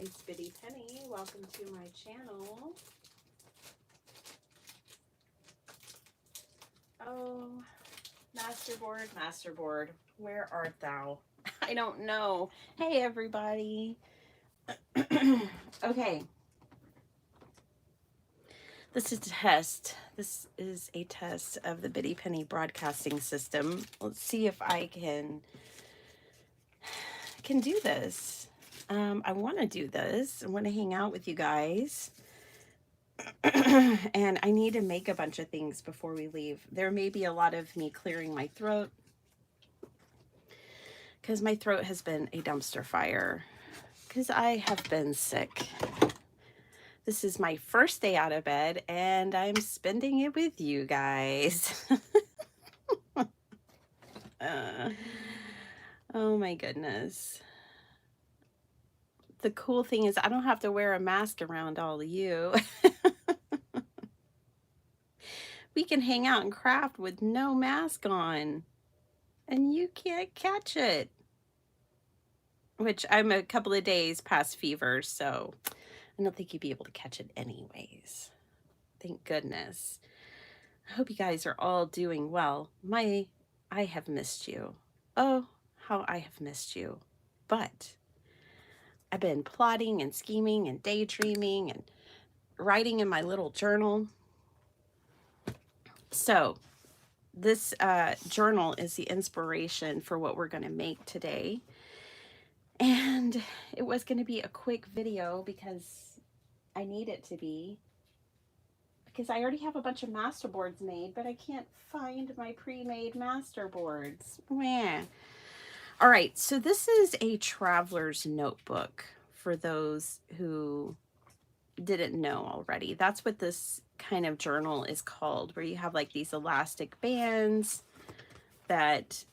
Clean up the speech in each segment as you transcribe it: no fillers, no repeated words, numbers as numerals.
It's Biddy Penny. Welcome to my channel. Oh, masterboard, where art thou? I don't know. Hey, everybody. Okay. This is a test. This is a test of the Biddy Penny broadcasting system. Let's see if I can do this. I want to do this. I want to hang out with you guys. And I need to make a bunch of things before we leave. There may be a lot of me clearing my throat because my throat has been a dumpster fire because I have been sick. This is my first day out of bed and I'm spending it with you guys. Oh my goodness. The cool thing is I don't have to wear a mask around all of you. We can hang out and craft with no mask on and you can't catch it. Which I'm a couple of days past fever, so I don't think you'd be able to catch it anyways. Thank goodness. I hope you guys are all doing well. I have missed you. Oh, how I have missed you. But I've been plotting and scheming and daydreaming and writing in my little journal. So this journal is the inspiration for what we're going to make today. And it was going to be a quick video because I need it to be. Because I already have a bunch of masterboards made, but I can't find my pre-made masterboards. Meh. All right, so this is a traveler's notebook for those who didn't know already. That's what this kind of journal is called, where you have like these elastic bands that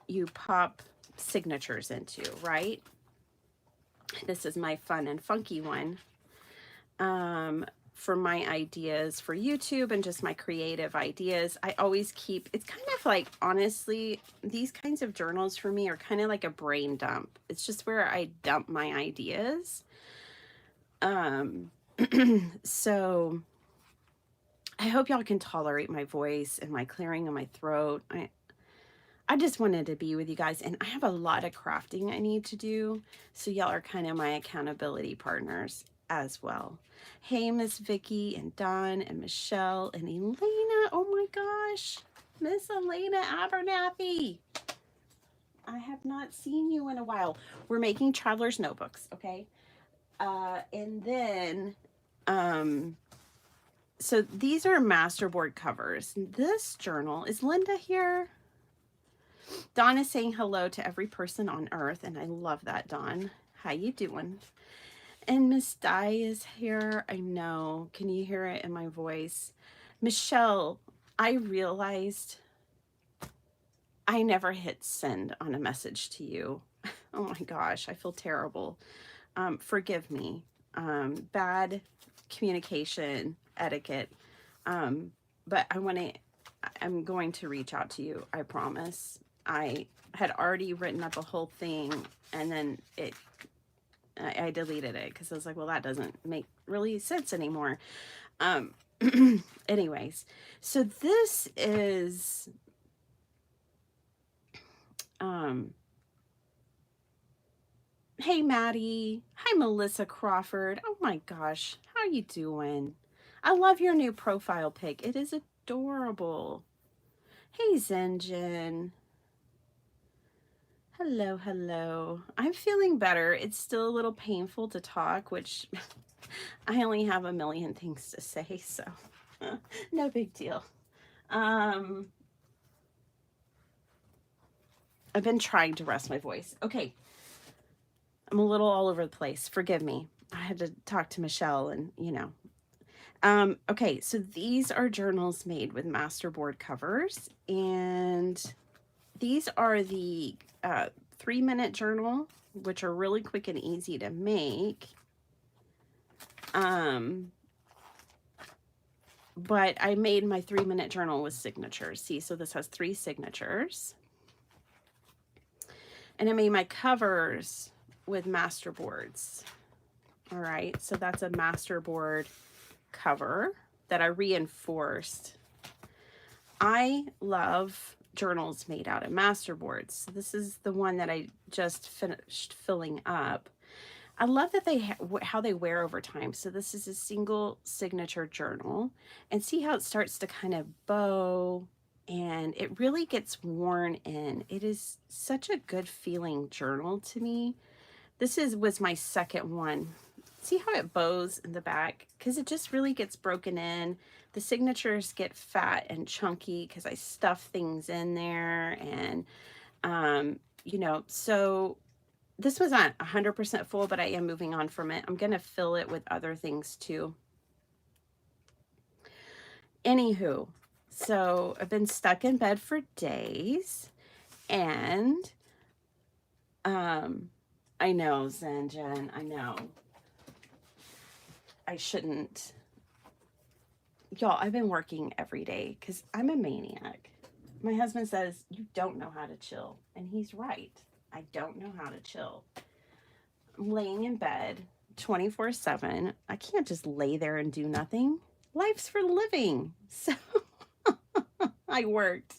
you pop signatures into, right? This is my fun and funky one. For my ideas for YouTube and just my creative ideas. I always keep, it's kind of like, honestly, these kinds of journals for me are kind of like a brain dump. It's just where I dump my ideas. So I hope y'all can tolerate my voice and my clearing of my throat. I just wanted to be with you guys, and I have a lot of crafting I need to do. So y'all are kind of my accountability partners as well. Hey, Miss Vicky and Don and Michelle and Elena. Oh my gosh, Miss Elena Abernathy. I have not seen you in a while. We're making traveler's notebooks, okay? And then, so these are masterboard covers. This journal, is Linda here? Dawn is saying hello to every person on earth, and I love that, Dawn. How you doing? And Miss Di is here. I know. Can you hear it in my voice? Michelle, I realized I never hit send on a message to you. Oh my gosh, I feel terrible. Forgive me. Bad communication etiquette. But I'm going to reach out to you. I promise. I had already written up a whole thing and then I deleted it because I was like, well, that doesn't make really sense anymore. Anyways, so this is, hey, Maddie. Hi, Melissa Crawford. Oh my gosh. How you doing? I love your new profile pic. It is adorable. Hey, Zenjin. Hello, hello. I'm feeling better. It's still a little painful to talk, which I only have a million things to say, so no big deal. I've been trying to rest my voice. Okay. I'm a little all over the place. Forgive me. I had to talk to Michelle and, you know. Okay, so these are journals made with masterboard covers, and these are the 3-minute journal, which are really quick and easy to make. But I made my 3-minute journal with signatures. See, so this has 3 signatures. And I made my covers with masterboards. All right, so that's a masterboard cover that I reinforced. I love journals made out of masterboards. So this is the one that I just finished filling up. I love that they how they wear over time. So this is a single signature journal, and see how it starts to kind of bow and it really gets worn in. It is such a good feeling journal to me. This was my second one. See how it bows in the back? Because it just really gets broken in. The signatures get fat and chunky because I stuff things in there. And, you know, so this was not 100% full, but I am moving on from it. I'm going to fill it with other things too. Anywho, so I've been stuck in bed for days, and I know, Zen Jen, I know. I shouldn't. Y'all, I've been working every day because I'm a maniac. My husband says, you don't know how to chill. And he's right. I don't know how to chill. I'm laying in bed 24/7. I can't just lay there and do nothing. Life's for living. So I worked.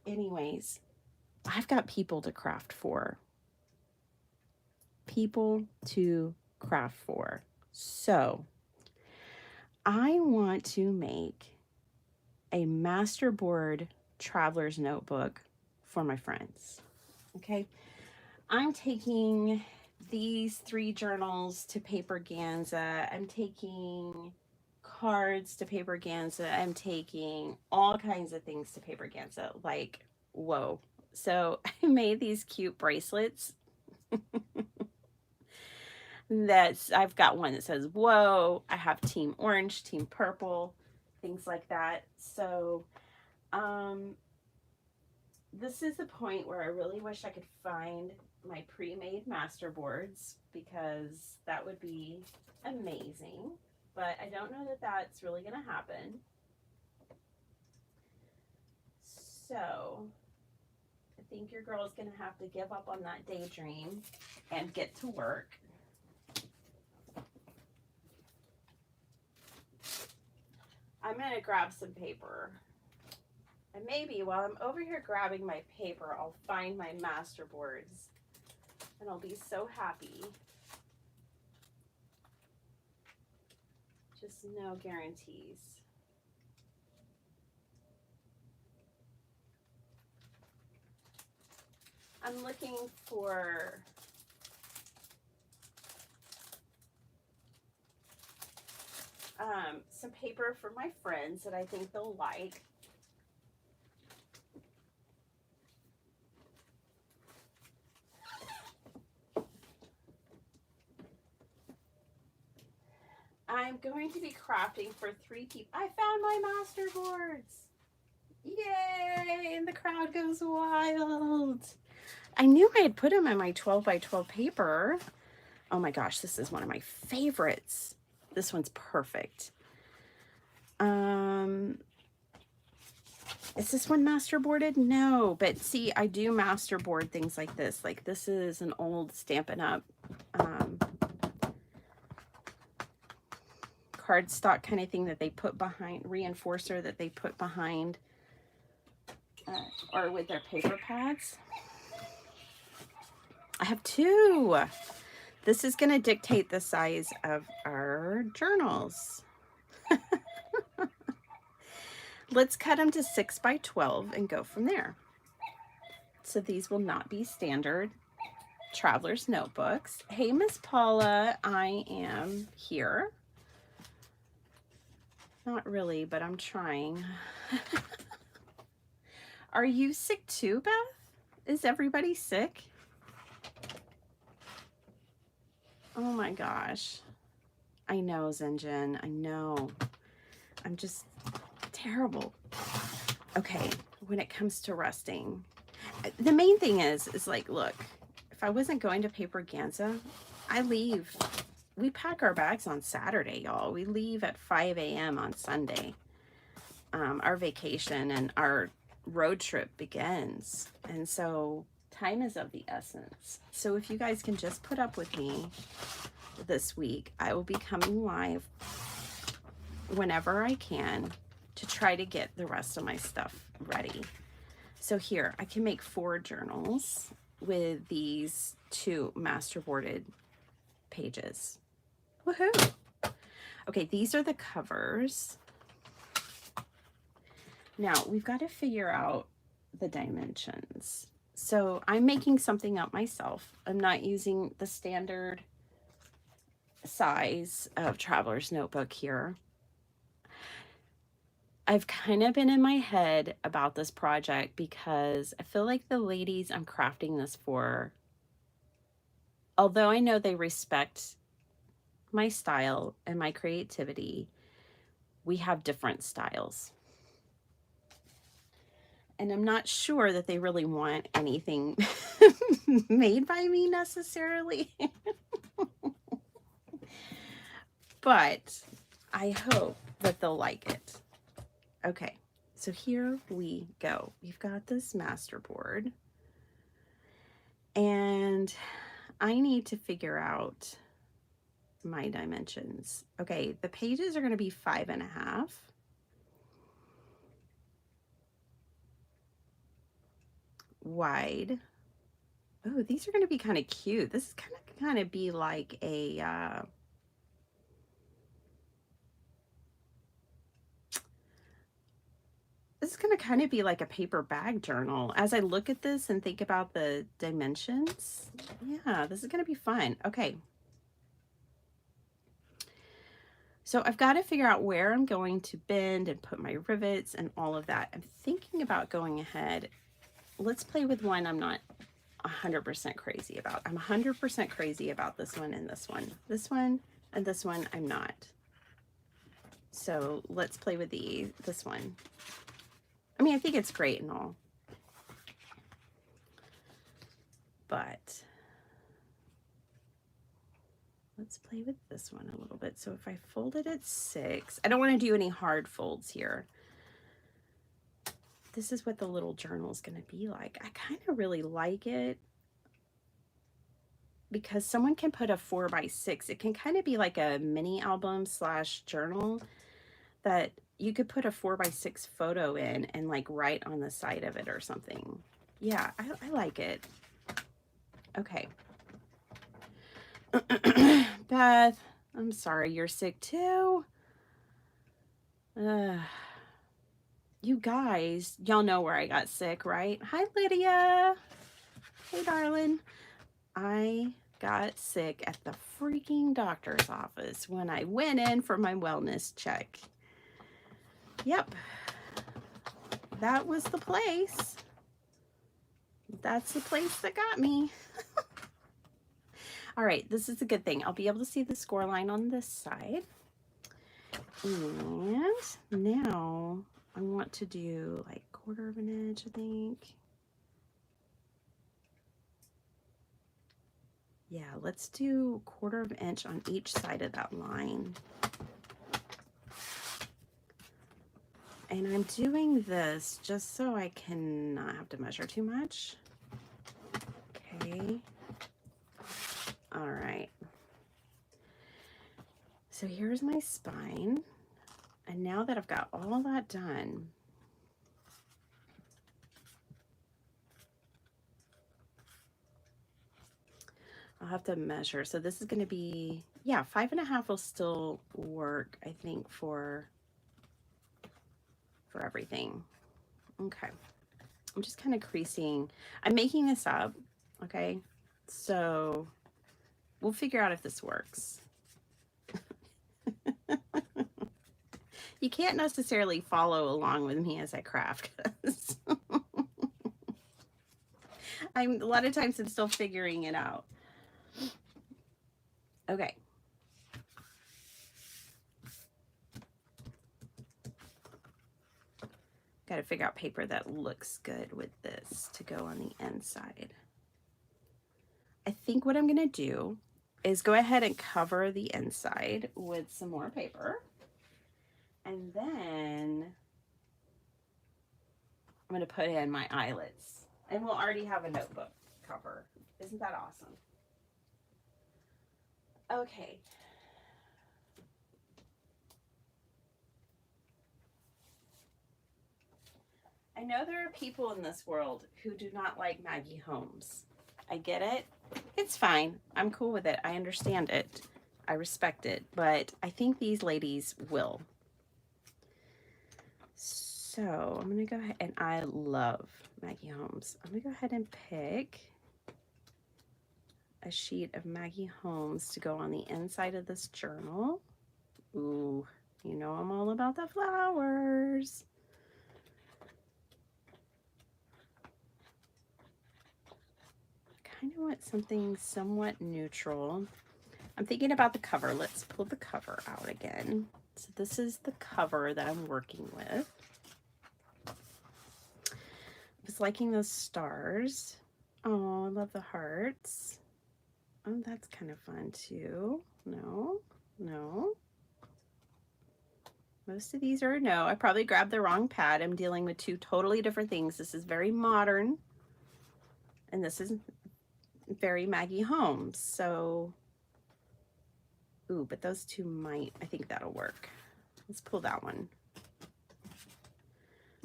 Anyways, I've got people to craft for. People to craft for. So I want to make a masterboard traveler's notebook for my friends. Okay. I'm taking these 3 journals to Paper Ganza. I'm taking cards to Paper Ganza. I'm taking all kinds of things to Paper Ganza. Like, whoa. So I made these cute bracelets. I've got one that says whoa. I have team orange, team purple, things like that. So this is the point where I really wish I could find my pre-made masterboards, because that would be amazing, but I don't know that that's really going to happen. So I think your girl is going to have to give up on that daydream and get to work. I'm going to grab some paper. And maybe while I'm over here grabbing my paper, I'll find my masterboards. And I'll be so happy. Just no guarantees. I'm looking for some paper for my friends that I think they'll like. I'm going to be crafting for 3 people. I found my masterboards. Yay! And the crowd goes wild. I knew I had put them in my 12 by 12 paper. Oh my gosh, this is one of my favorites. This one's perfect. Is this one masterboarded? No, but see, I do masterboard things like this. Like this is an old Stampin' Up! Cardstock kind of thing that they put behind, reinforcer that they put behind, or with their paper pads. I have 2. This is going to dictate the size of our journals. Let's cut them to 6 by 12 and go from there. So these will not be standard traveler's notebooks. Hey, Miss Paula, I am here. Not really, but I'm trying. Are you sick too, Beth? Is everybody sick? Oh my gosh. I know, Zenjin. I know. I'm just terrible. Okay, when it comes to resting, the main thing is like, look, if I wasn't going to Paper Ganza, I leave. We pack our bags on Saturday, y'all. We leave at 5 a.m. on Sunday. Our vacation and our road trip begins. And so time is of the essence. So if you guys can just put up with me this week, I will be coming live whenever I can to try to get the rest of my stuff ready. So here, I can make 4 journals with these 2 masterboarded pages. Woohoo! Okay, these are the covers. Now, we've got to figure out the dimensions. So I'm making something up myself. I'm not using the standard size of Traveler's Notebook here. I've kind of been in my head about this project because I feel like the ladies I'm crafting this for, although I know they respect my style and my creativity, we have different styles. And I'm not sure that they really want anything made by me necessarily. But I hope that they'll like it. Okay, so here we go. We've got this masterboard. And I need to figure out my dimensions. Okay, the pages are going to be 5.5. Wide. Oh, these are going to be kind of cute. This is kind of be like a this is going to kind of be like a paper bag journal. As I look at this and think about the dimensions, yeah, this is going to be fun. Okay. So I've got to figure out where I'm going to bend and put my rivets and all of that. I'm thinking about going ahead. Let's play with one I'm not 100% crazy about. I'm 100% crazy about this one and this one. This one and this one I'm not. So let's play with this one. I mean, I think it's great and all. But let's play with this one a little bit. So if I fold it at 6, I don't want to do any hard folds here. This is what the little journal is going to be like. I kind of really like it because someone can put a 4x6. It can kind of be like a mini album / journal that you could put a 4x6 photo in and like write on the side of it or something. Yeah, I like it. Okay. Beth, I'm sorry you're sick too. You guys, y'all know where I got sick, right? Hi, Lydia. Hey, darling. I got sick at the freaking doctor's office when I went in for my wellness check. Yep. That was the place. That's the place that got me. All right, this is a good thing. I'll be able to see the score line on this side. And now I want to do like 1/4 of an inch, I think. Yeah, let's do 1/4 of an inch on each side of that line. And I'm doing this just so I can not have to measure too much. Okay. All right. So here's my spine. And now that I've got all that done, I'll have to measure. So this is going to be, yeah, 5.5 will still work, I think, for everything. Okay. I'm just kind of creasing. I'm making this up. Okay. So we'll figure out if this works. You can't necessarily follow along with me as I craft because a lot of times I'm still figuring it out. Okay. Got to figure out paper that looks good with this to go on the inside. I think what I'm going to do is go ahead and cover the inside with some more paper. And then I'm going to put in my eyelets. And we'll already have a notebook. cover. Isn't that awesome? Okay. I know there are people in this world who do not like Maggie Holmes. I get it. It's fine. I'm cool with it. I understand it. I respect it. But I think these ladies will. So I'm going to go ahead, and I love Maggie Holmes. I'm going to go ahead and pick a sheet of Maggie Holmes to go on the inside of this journal. Ooh, you know I'm all about the flowers. I kind of want something somewhat neutral. I'm thinking about the cover. Let's pull the cover out again. So this is the cover that I'm working with. I was liking those stars. Oh, I love the hearts. Oh, that's kind of fun too. No. Most of these are no. I probably grabbed the wrong pad. I'm dealing with two totally different things. This is very modern, and this is very Maggie Holmes. So, ooh, but those two might, I think that'll work. Let's pull that one.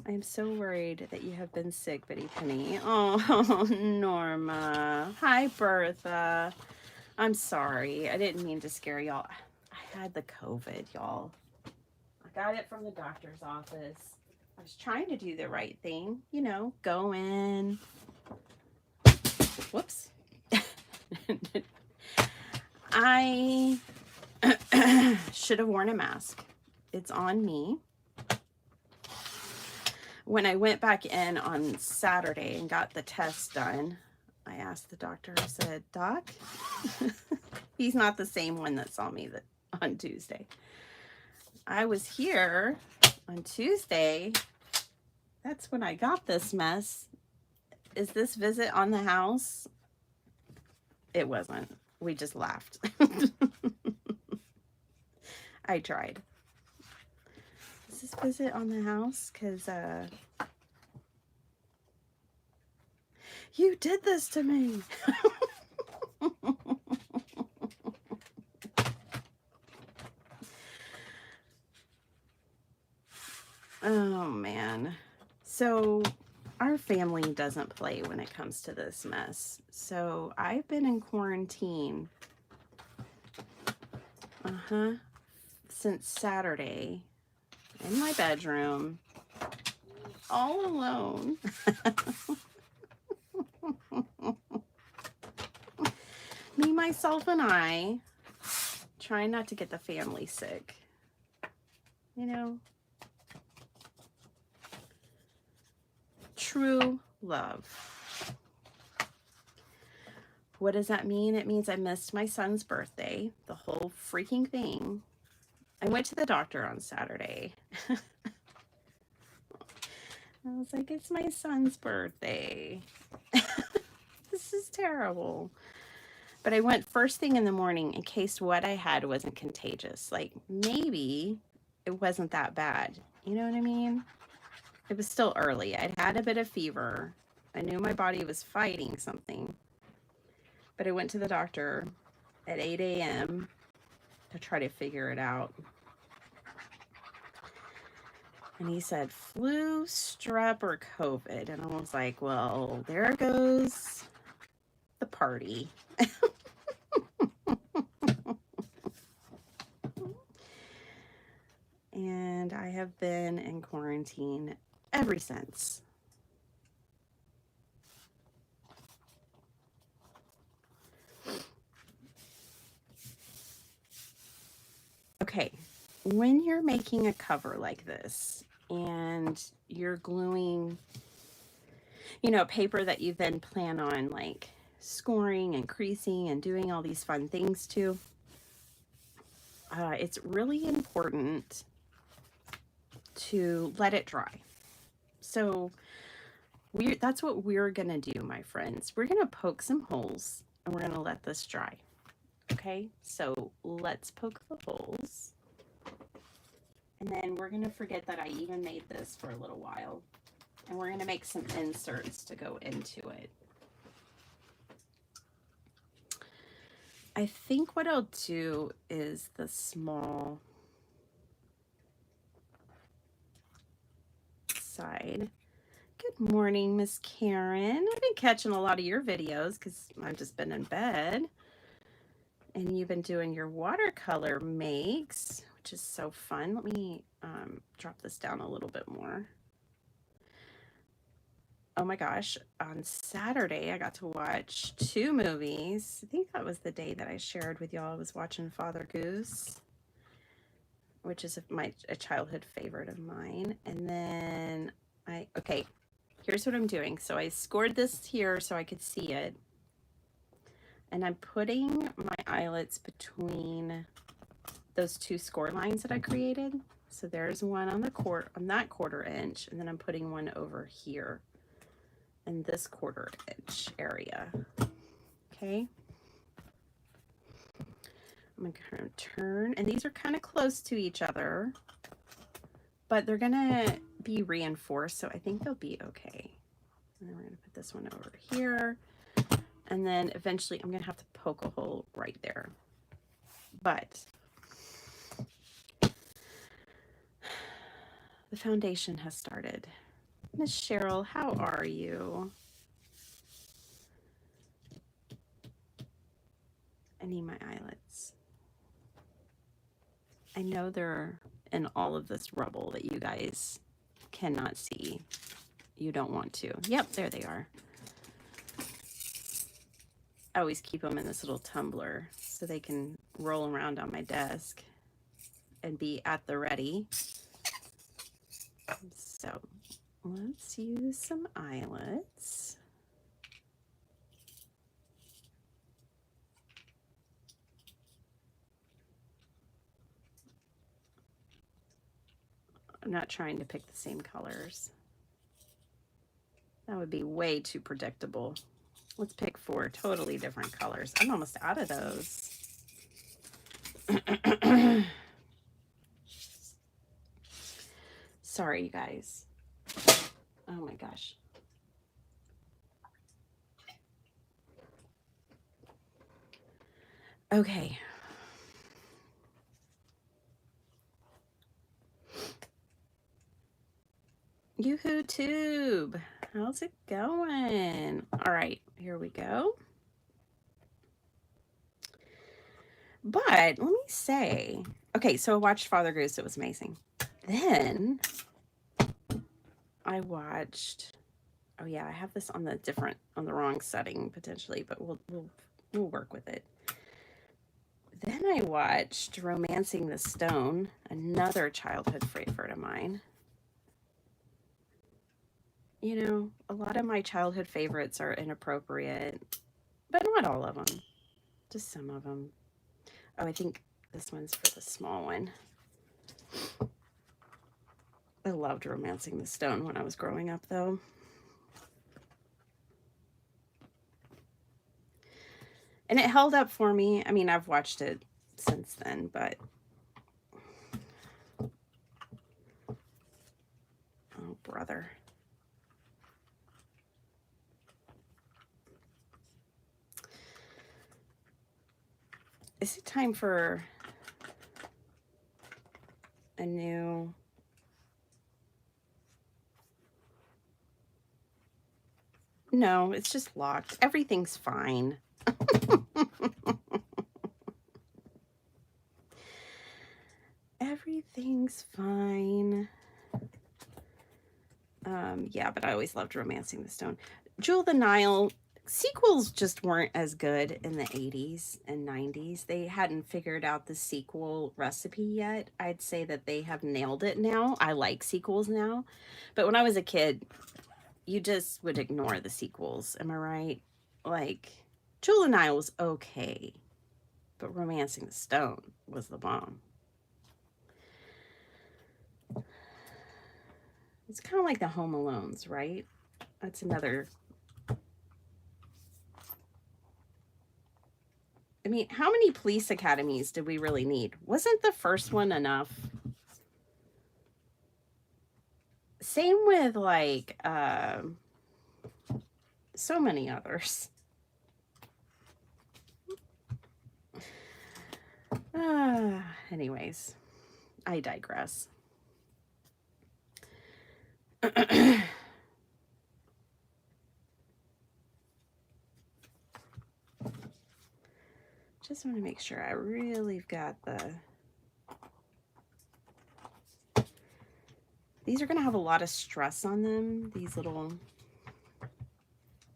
I am so worried that you have been sick, Bitty Penny. Oh, Norma. Hi, Bertha. I'm sorry. I didn't mean to scare y'all. I had the COVID, y'all. I got it from the doctor's office. I was trying to do the right thing, you know, go in. Whoops. I should have worn a mask. It's on me. When I went back in on Saturday and got the test done, I asked the doctor, I said, Doc, he's not the same one that saw me on Tuesday. I was here on Tuesday. That's when I got this mess. Is this visit on the house? It wasn't. We just laughed. I tried. Is this visit on the house? Because, you did this to me. Oh, man. So our family doesn't play when it comes to this mess. So I've been in quarantine since Saturday in my bedroom all alone. Me, myself, and I trying not to get the family sick. You know? True love. What does that mean? It means I missed my son's birthday, the whole freaking thing. I went to the doctor on Saturday. I was like, it's my son's birthday. This is terrible. But I went first thing in the morning in case what I had wasn't contagious. Like, maybe it wasn't that bad. You know what I mean? It was still early. I'd had a bit of fever. I knew my body was fighting something. But I went to the doctor at 8 a.m. to try to figure it out. And he said, flu, strep, or COVID. And I was like, well, there goes the party. And I have been in quarantine ever since. Okay, when you're making a cover like this and you're gluing, you know, paper that you then plan on like scoring and creasing and doing all these fun things to, it's really important to let it dry. So that's what we're gonna do, my friends. We're gonna poke some holes and we're gonna let this dry. Okay, so let's poke the holes. And then we're gonna forget that I even made this for a little while. And we're gonna make some inserts to go into it. I think what I'll do is the small side. Good morning, Miss Karen. I've been catching a lot of your videos because I've just been in bed. And you've been doing your watercolor makes, which is so fun. Let me drop this down a little bit more. Oh my gosh, on Saturday I got to watch 2 movies. I think that was the day that I shared with y'all. I was watching Father Goose, which is a childhood favorite of mine. And then okay, here's what I'm doing. So I scored this here so I could see it. And I'm putting my eyelets between those 2 score lines that I created. So there's one on that 1/4 inch, and then I'm putting one over here in this 1/4 inch area. Okay. I'm going to kind of turn, and these are kind of close to each other, but they're going to be reinforced, so I think they'll be okay. And then we're going to put this one over here, and then eventually I'm going to have to poke a hole right there. But the foundation has started. Miss Cheryl, how are you? I need my eyelets. I know they're in all of this rubble that you guys cannot see. You don't want to. Yep, there they are. I always keep them in this little tumbler so they can roll around on my desk and be at the ready. So let's use some eyelets. I'm not trying to pick the same colors. That would be way too predictable. Let's pick 4 totally different colors. I'm almost out of those. Sorry, you guys. Oh my gosh. Okay. Yoo-hoo tube. How's it going? All right, here we go. But let me say, okay, so I watched Father Goose. It was amazing. Then I watched, oh yeah, I have this on the wrong setting potentially, but we'll work with it. Then I watched Romancing the Stone, another childhood favorite of mine. You know, a lot of my childhood favorites are inappropriate, but not all of them, just some of them. Oh, I think this one's for the small one. I loved Romancing the Stone when I was growing up, though. And it held up for me. I mean, I've watched it since then, but... oh, brother. Is it time for a new... no, it's just locked. Everything's fine. Everything's fine. Yeah, but I always loved Romancing the Stone. Jewel of the Nile, sequels just weren't as good in the 80s and 90s. They hadn't figured out the sequel recipe yet. I'd say that they have nailed it now. I like sequels now. But when I was a kid, you just would ignore the sequels. Am I right? Like, Jewel of the Nile was okay, but Romancing the Stone was the bomb. It's kind of like the Home Alones, right? That's another... I mean, how many police academies did we really need? Wasn't the first one enough? Same with, like, so many others. Anyways, I digress. Just want to make sure I really got these are going to have a lot of stress on them, these little,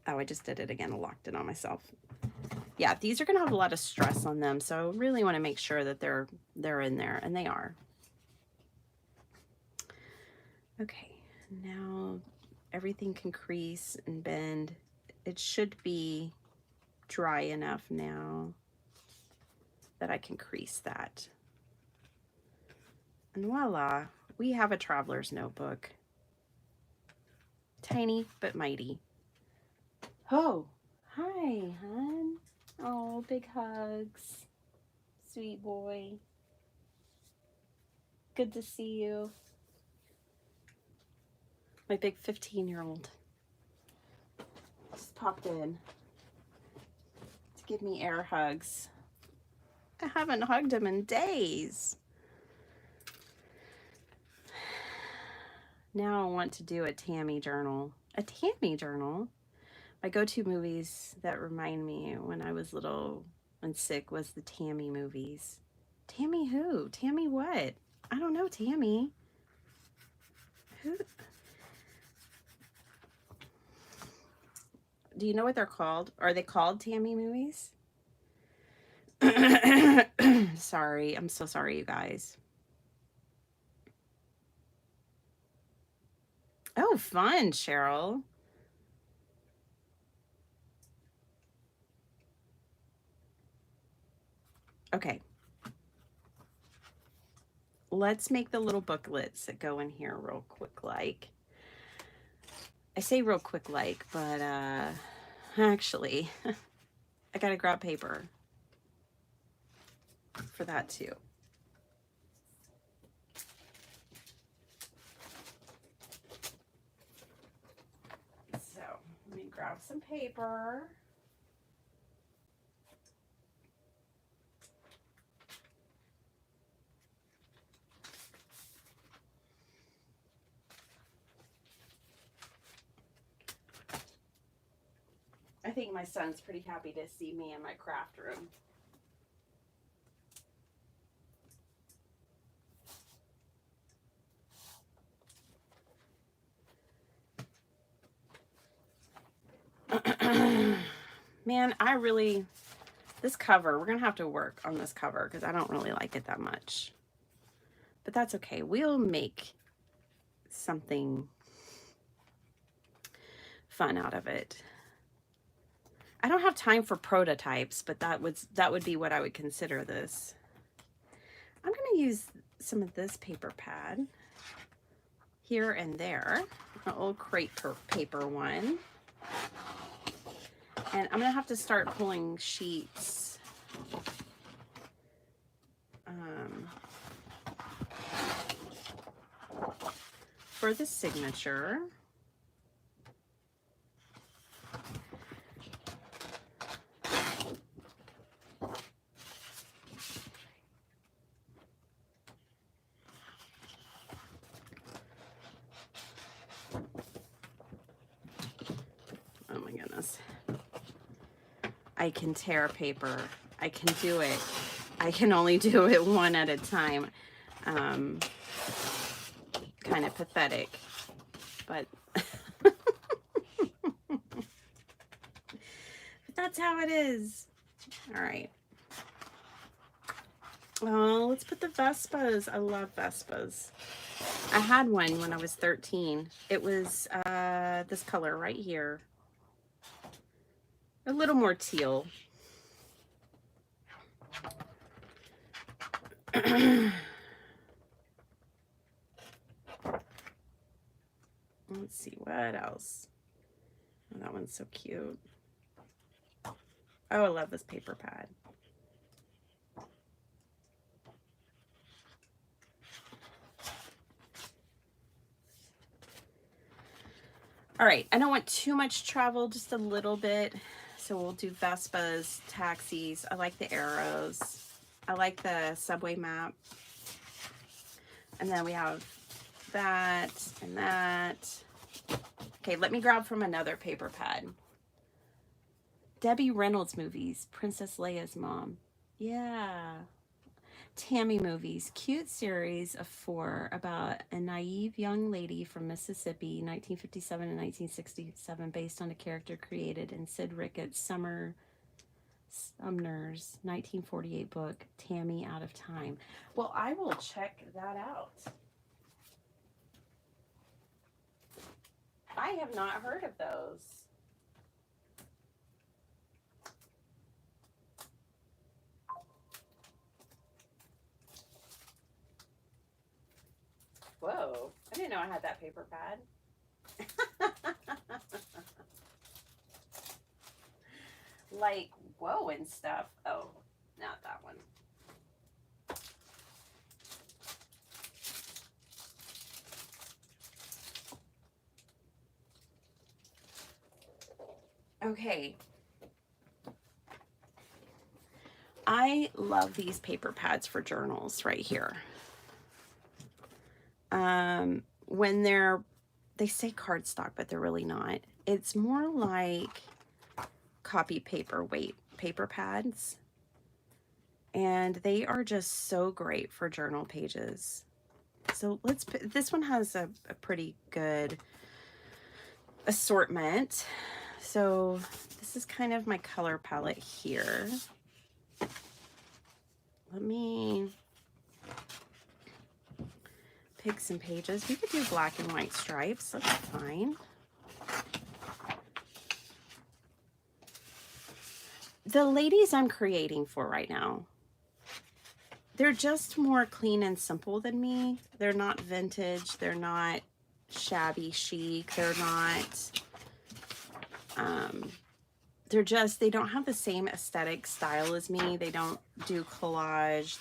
oh, I just did it again, I locked it on myself. Yeah, these are going to have a lot of stress on them, so I really want to make sure that they're in there, and they are. Okay, now everything can crease and bend. It should be dry enough now that I can crease that. And voila, we have a traveler's notebook. Tiny but mighty. Oh, hi, hon. Oh, big hugs. Sweet boy. Good to see you. My big 15-year-old just popped in to give me air hugs. I haven't hugged him in days. Now I want to do a Tammy journal. A Tammy journal? My go-to movies that remind me when I was little and sick was the Tammy movies. Tammy who? Tammy what? I don't know Tammy. Who? Do you know what they're called? Are they called Tammy movies? Sorry, I'm so sorry, you guys. Oh, fun, Cheryl. Okay. Let's make the little booklets that go in here real quick like. I say real quick like, but actually, I gotta grab paper for that too. So let me grab some paper. I think my son's pretty happy to see me in my craft room. Man, this cover, we're gonna have to work on this cover because I don't really like it that much. But that's okay. We'll make something fun out of it. I don't have time for prototypes, but that would be what I would consider this. I'm gonna use some of this paper pad here and there, an old crepe paper one. And I'm gonna have to start pulling sheets for the signature. Oh my goodness. I can tear paper. I can do it. I can only do it one at a time. Kind of pathetic, but but that's how it is. All right. Oh, let's put the Vespas. I love Vespas. I had one when I was 13. It was this color right here. A little more teal. Let's see, what else? Oh, that one's so cute. Oh, I love this paper pad. All right, I don't want too much travel, just a little bit. So we'll do Vespas, taxis. I like the arrows. I like the subway map. And then we have that and that. Okay, let me grab from another paper pad. Debbie Reynolds movies, Princess Leia's mom. Yeah. Tammy movies, cute series of 4 about a naive young lady from Mississippi, 1957 and 1967, based on a character created in Sid Ricketts' Sumner's 1948 book, Tammy Out of Time. Well, I will check that out. I have not heard of those. Whoa, I didn't know I had that paper pad. Like, whoa and stuff. Oh, not that one. Okay. I love these paper pads for journals right here. When they say cardstock, but they're really not. It's more like copy paper weight paper pads. And they are just so great for journal pages. So this one has a pretty good assortment. So this is kind of my color palette here. Let me pick some pages. We could do black and white stripes. That's fine. The ladies I'm creating for right now, they're just more clean and simple than me. They're not vintage. They're not shabby chic. They're not, they don't have the same aesthetic style as me. They don't do collage.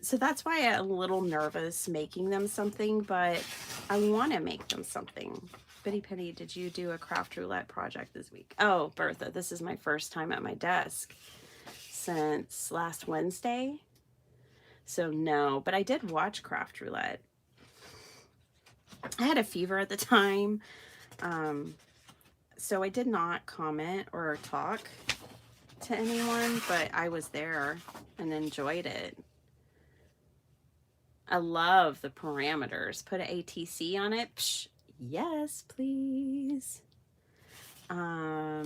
So that's why I'm a little nervous making them something, but I want to make them something. Bitty Penny, did you do a craft roulette project this week? Oh, Bertha, this is my first time at my desk since last Wednesday. So no, but I did watch craft roulette. I had a fever at the time. So I did not comment or talk to anyone, but I was there and enjoyed it. I love the parameters. Put an ATC on it. Psh, yes, please. I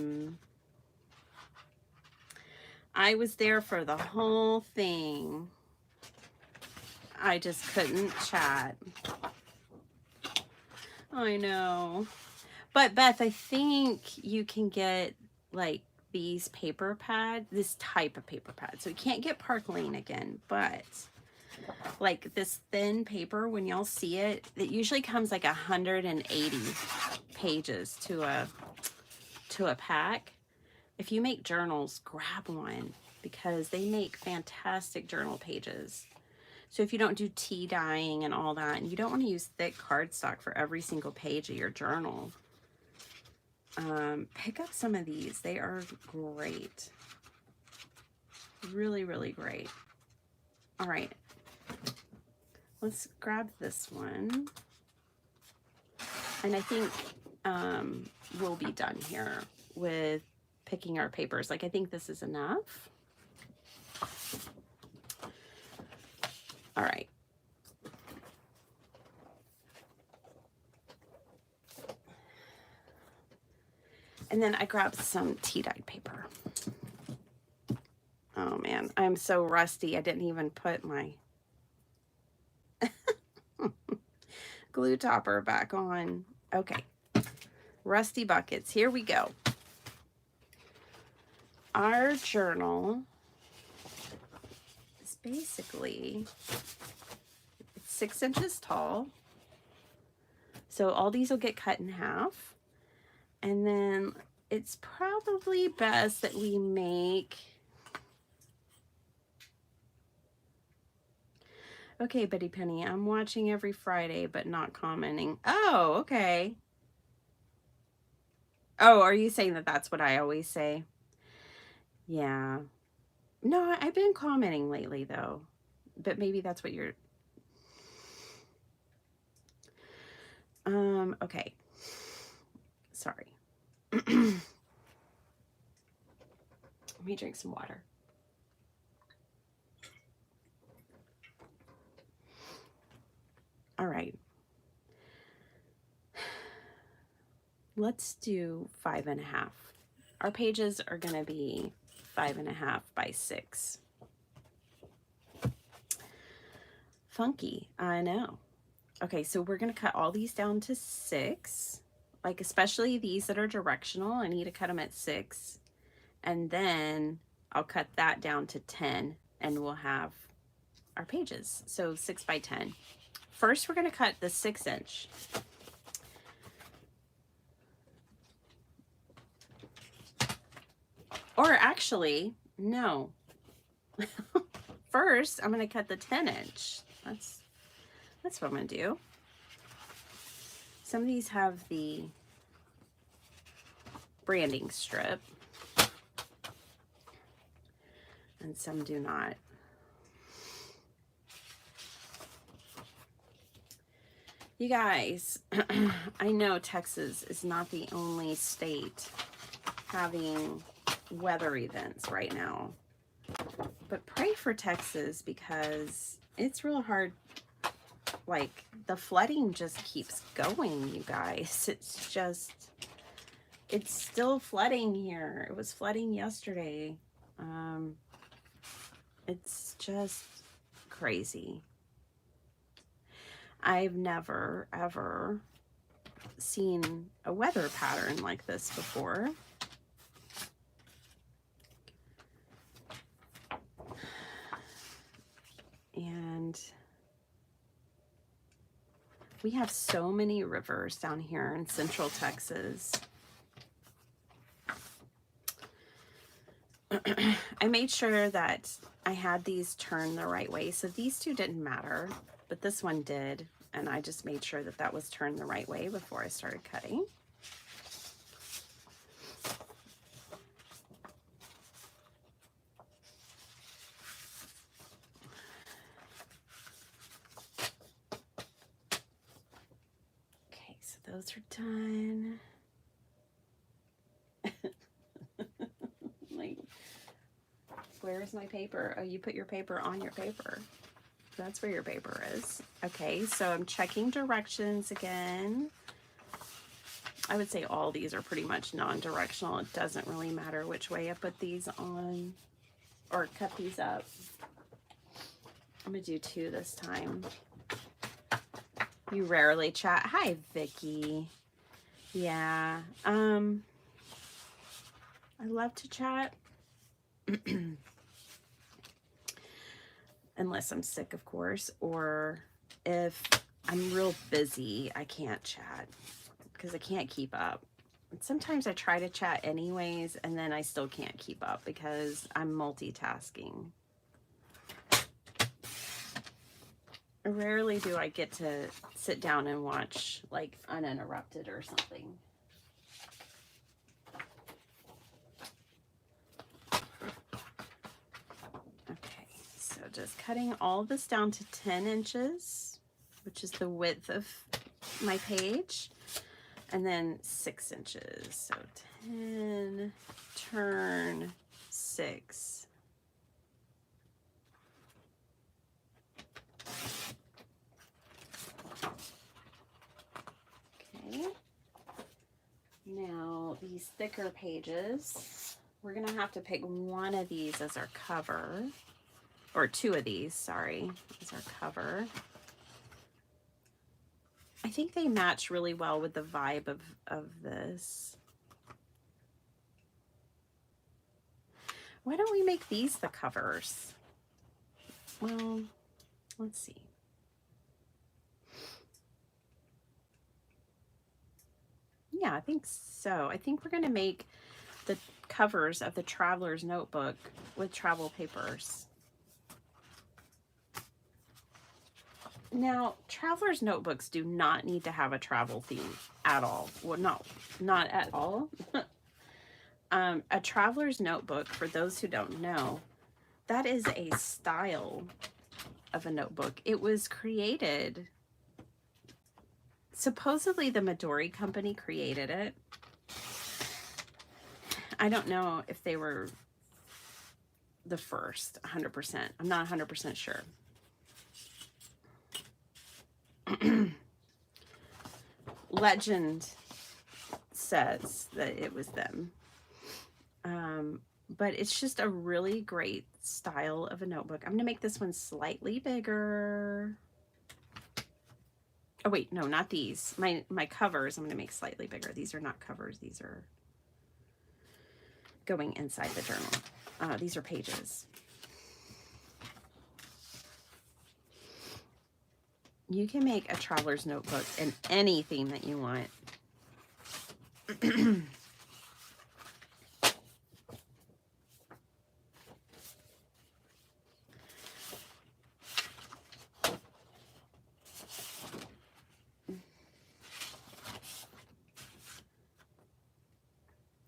was there for the whole thing. I just couldn't chat. I know. But Beth, I think you can get like these paper pads, this type of paper pad. So you can't get Park Lane again, but like this thin paper, when y'all see it, it usually comes like 180 pages to a pack. If you make journals, grab one because they make fantastic journal pages. So if you don't do tea dyeing and all that, and you don't want to use thick cardstock for every single page of your journal, pick up some of these. They are great. Really, really great. All right. Let's grab this one. And I think we'll be done here with picking our papers. Like, I think this is enough. All right. And then I grabbed some tea-dyed paper. Oh man, I'm so rusty. I didn't even put my glue topper back on. Okay, rusty buckets. Here we go. Our journal is basically 6 inches tall. So all these will get cut in half. And then it's probably best that we make... Okay, Betty Penny, I'm watching every Friday, but not commenting. Oh, okay. Oh, are you saying that that's what I always say? Yeah. No, I've been commenting lately though, but maybe that's what you're, okay. Sorry. Let me drink some water. All right. Let's do 5.5. Our pages are going to be 5.5 by 6. Funky, I know. Okay, so we're going to cut all these down to 6, like especially these that are directional. I need to cut them at 6, and then I'll cut that down to 10, and we'll have our pages. So 6 by 10. First, we're going to cut the 6-inch. Or actually, no. First, I'm going to cut the 10-inch. That's what I'm going to do. Some of these have the branding strip, and some do not. You guys, I know Texas is not the only state having weather events right now, but pray for Texas because it's real hard. Like, the flooding just keeps going, you guys. It's still flooding here. It was flooding yesterday. It's just crazy. I've never, ever seen a weather pattern like this before. And we have so many rivers down here in Central Texas. I made sure that I had these turned the right way. So these two didn't matter, but this one did. And I just made sure that that was turned the right way before I started cutting. Okay, so those are done. Like, where's my paper? Oh, you put your paper on your paper. That's where your paper is. Okay, so I'm checking directions again. I would say all these are pretty much non-directional. It doesn't really matter which way I put these on or cut these up. I'm gonna do 2 this time. You rarely chat. Hi, Vicky. Yeah, I love to chat. Unless I'm sick, of course, or if I'm real busy, I can't chat because I can't keep up. And sometimes I try to chat anyways, and then I still can't keep up because I'm multitasking. Rarely do I get to sit down and watch like Uninterrupted or something. Just cutting all of this down to 10 inches, which is the width of my page, and then 6 inches. So 10, turn 6. Okay. Now these thicker pages, we're gonna have to pick one of these as our cover. Or 2 of these, sorry, as our cover. I think they match really well with the vibe of this. Why don't we make these the covers? Well, let's see. Yeah, I think so. I think we're gonna make the covers of the Traveler's Notebook with travel papers. Now, traveler's notebooks do not need to have a travel theme at all. Well, not at all. A traveler's notebook, for those who don't know, that is a style of a notebook. It was created, supposedly the Midori company created it. I don't know if they were the first 100%. I'm not 100% sure. Legend says that it was them. But it's just a really great style of a notebook. I'm going to make this one slightly bigger. Oh, wait, no, not these. My covers I'm going to make slightly bigger. These are not covers. These are going inside the journal. These are pages. You can make a traveler's notebook in anything that you want.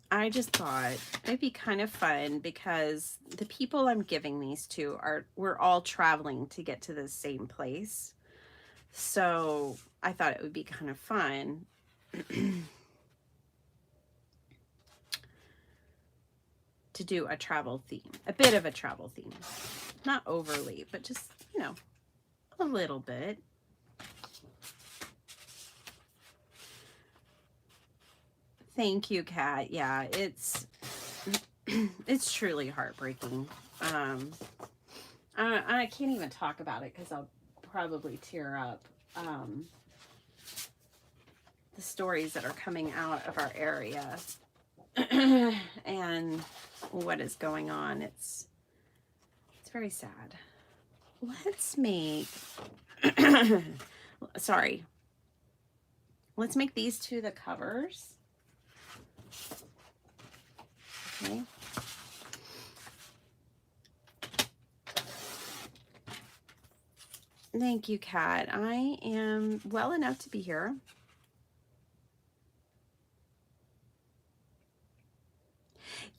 I just thought it'd be kind of fun because the people I'm giving these to we're all traveling to get to the same place. So I thought it would be kind of fun to do a travel theme, a bit of a travel theme. Not overly, but just, you know, a little bit. Thank you, Kat. Yeah, it's truly heartbreaking. I can't even talk about it because I'll probably tear up. The stories that are coming out of our area and what is going on. It's very sad. Let's make sorry. Let's make these two the covers. Okay. Thank you, Kat. I am well enough to be here.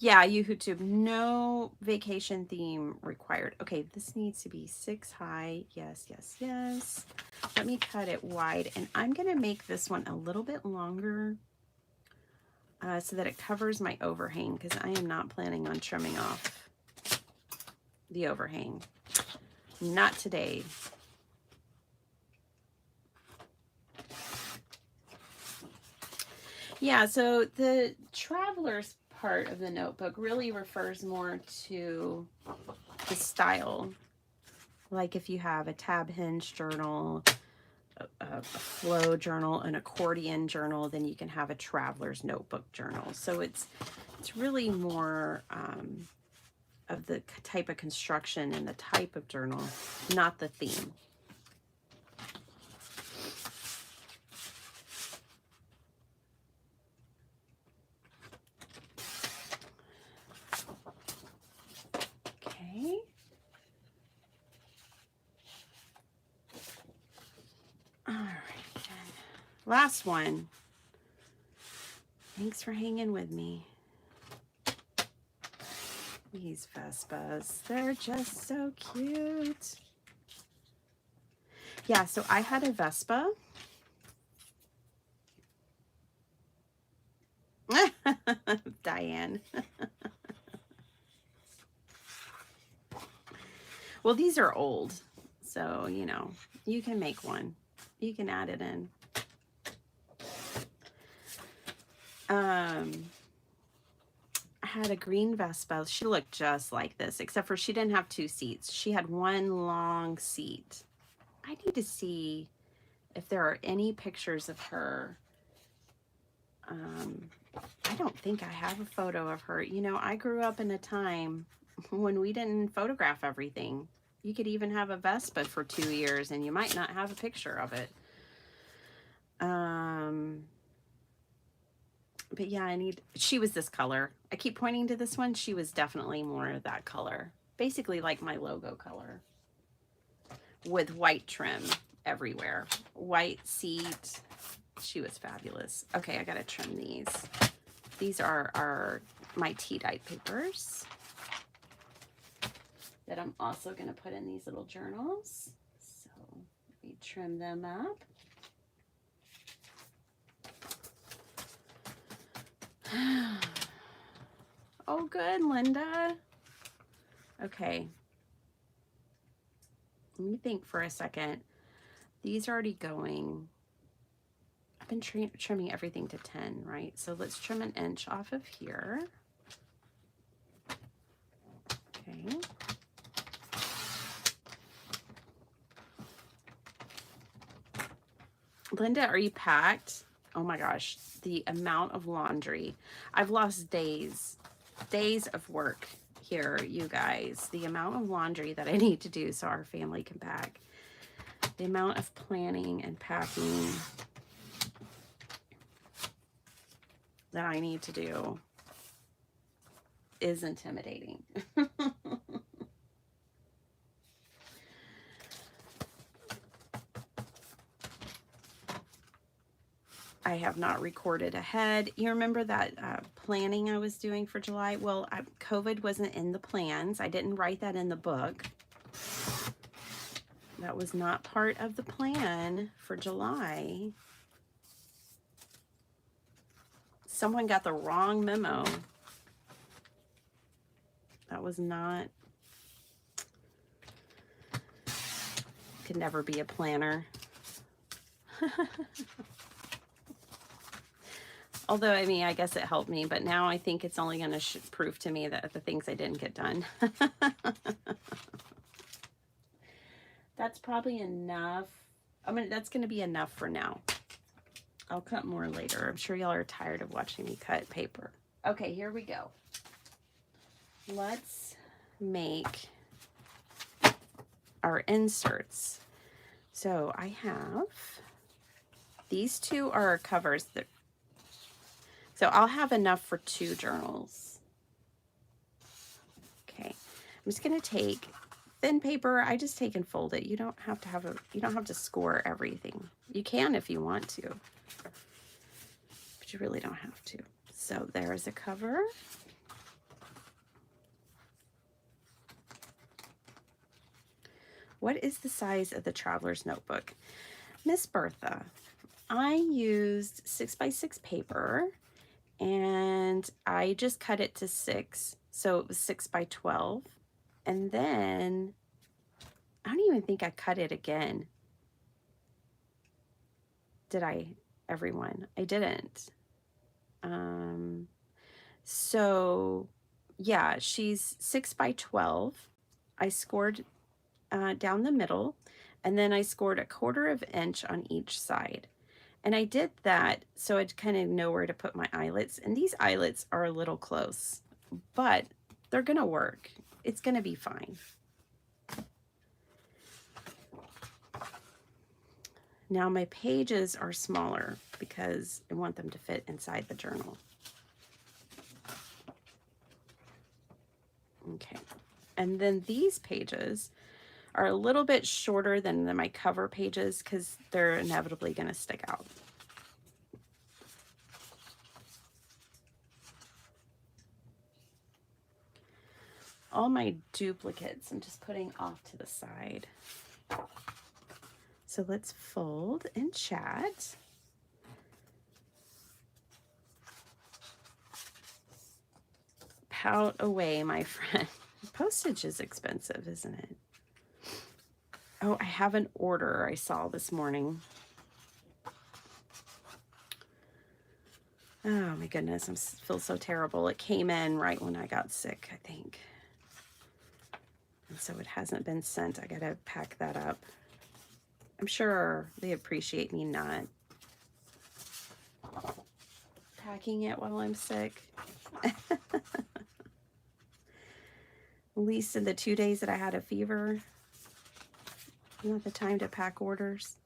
Yeah, YouTube, no vacation theme required. Okay, this needs to be 6 high. Yes, yes, yes. Let me cut it wide, and I'm going to make this one a little bit longer so that it covers my overhang, because I am not planning on trimming off the overhang. Not today. Yeah, so the traveler's part of the notebook really refers more to the style. Like if you have a tab hinge journal, a flow journal, an accordion journal, then you can have a traveler's notebook journal. So it's really more of the type of construction and the type of journal, not the theme. Okay. All right. Last one. Thanks for hanging with me. These Vespas, they're just so cute. Yeah, so I had a Vespa. Diane. Well, these are old, so, you know, you can make one. You can add it in. I had a green Vespa. She looked just like this, except for she didn't have 2 seats. She had one long seat. I need to see if there are any pictures of her. I don't think I have a photo of her. You know, I grew up in a time when we didn't photograph everything. You could even have a Vespa for 2 years and you might not have a picture of it. But yeah, she was this color. I keep pointing to this one. She was definitely more that color. Basically like my logo color. With white trim everywhere. White seat. She was fabulous. Okay, I gotta trim these. These are my tea dye papers. that I'm also going to put in these little journals. So let me trim them up. Oh, good, Linda. Okay. Let me think for a second. These are already going. I've been trimming everything to 10, right? So let's trim an inch off of here. Okay. Linda, are you packed? Oh my gosh, the amount of laundry. I've lost days of work here, you guys. The amount of laundry that I need to do so our family can pack. The amount of planning and packing that I need to do is intimidating. I have not recorded ahead. You remember that planning I was doing for July? Well, COVID wasn't in the plans. I didn't write that in the book. That was not part of the plan for July. Someone got the wrong memo. That was not... Could never be a planner. Although, I mean, I guess it helped me, but now I think it's only going to prove to me that the things I didn't get done. That's probably enough. I mean, that's going to be enough for now. I'll cut more later. I'm sure y'all are tired of watching me cut paper. Okay, here we go. Let's make our inserts. So I have, these two are our covers. So I'll have enough for 2 journals. Okay, I'm just gonna take thin paper. I just take and fold it. You don't have to you don't have to score everything. You can if you want to, but you really don't have to. So there's a cover. What is the size of the traveler's notebook? Miss Bertha, I used 6x6 paper and I just cut it to 6. So it was 6x12. And then I don't even think I cut it again. Did I, everyone? I didn't. So yeah, she's 6x12. I scored down the middle, and then I scored 1/4 inch on each side. And I did that so I'd kind of know where to put my eyelets. And these eyelets are a little close, but they're gonna work. It's gonna be fine. Now my pages are smaller because I want them to fit inside the journal. Okay, and then these pages are a little bit shorter than my cover pages because they're inevitably going to stick out. All my duplicates I'm just putting off to the side. So let's fold and chat. Pout away, my friend. Postage is expensive, isn't it? Oh, I have an order I saw this morning. Oh my goodness, I feel so terrible. It came in right when I got sick, I think. And so it hasn't been sent. I gotta pack that up. I'm sure they appreciate me not packing it while I'm sick. At least in the 2 days that I had a fever. Not the time to pack orders.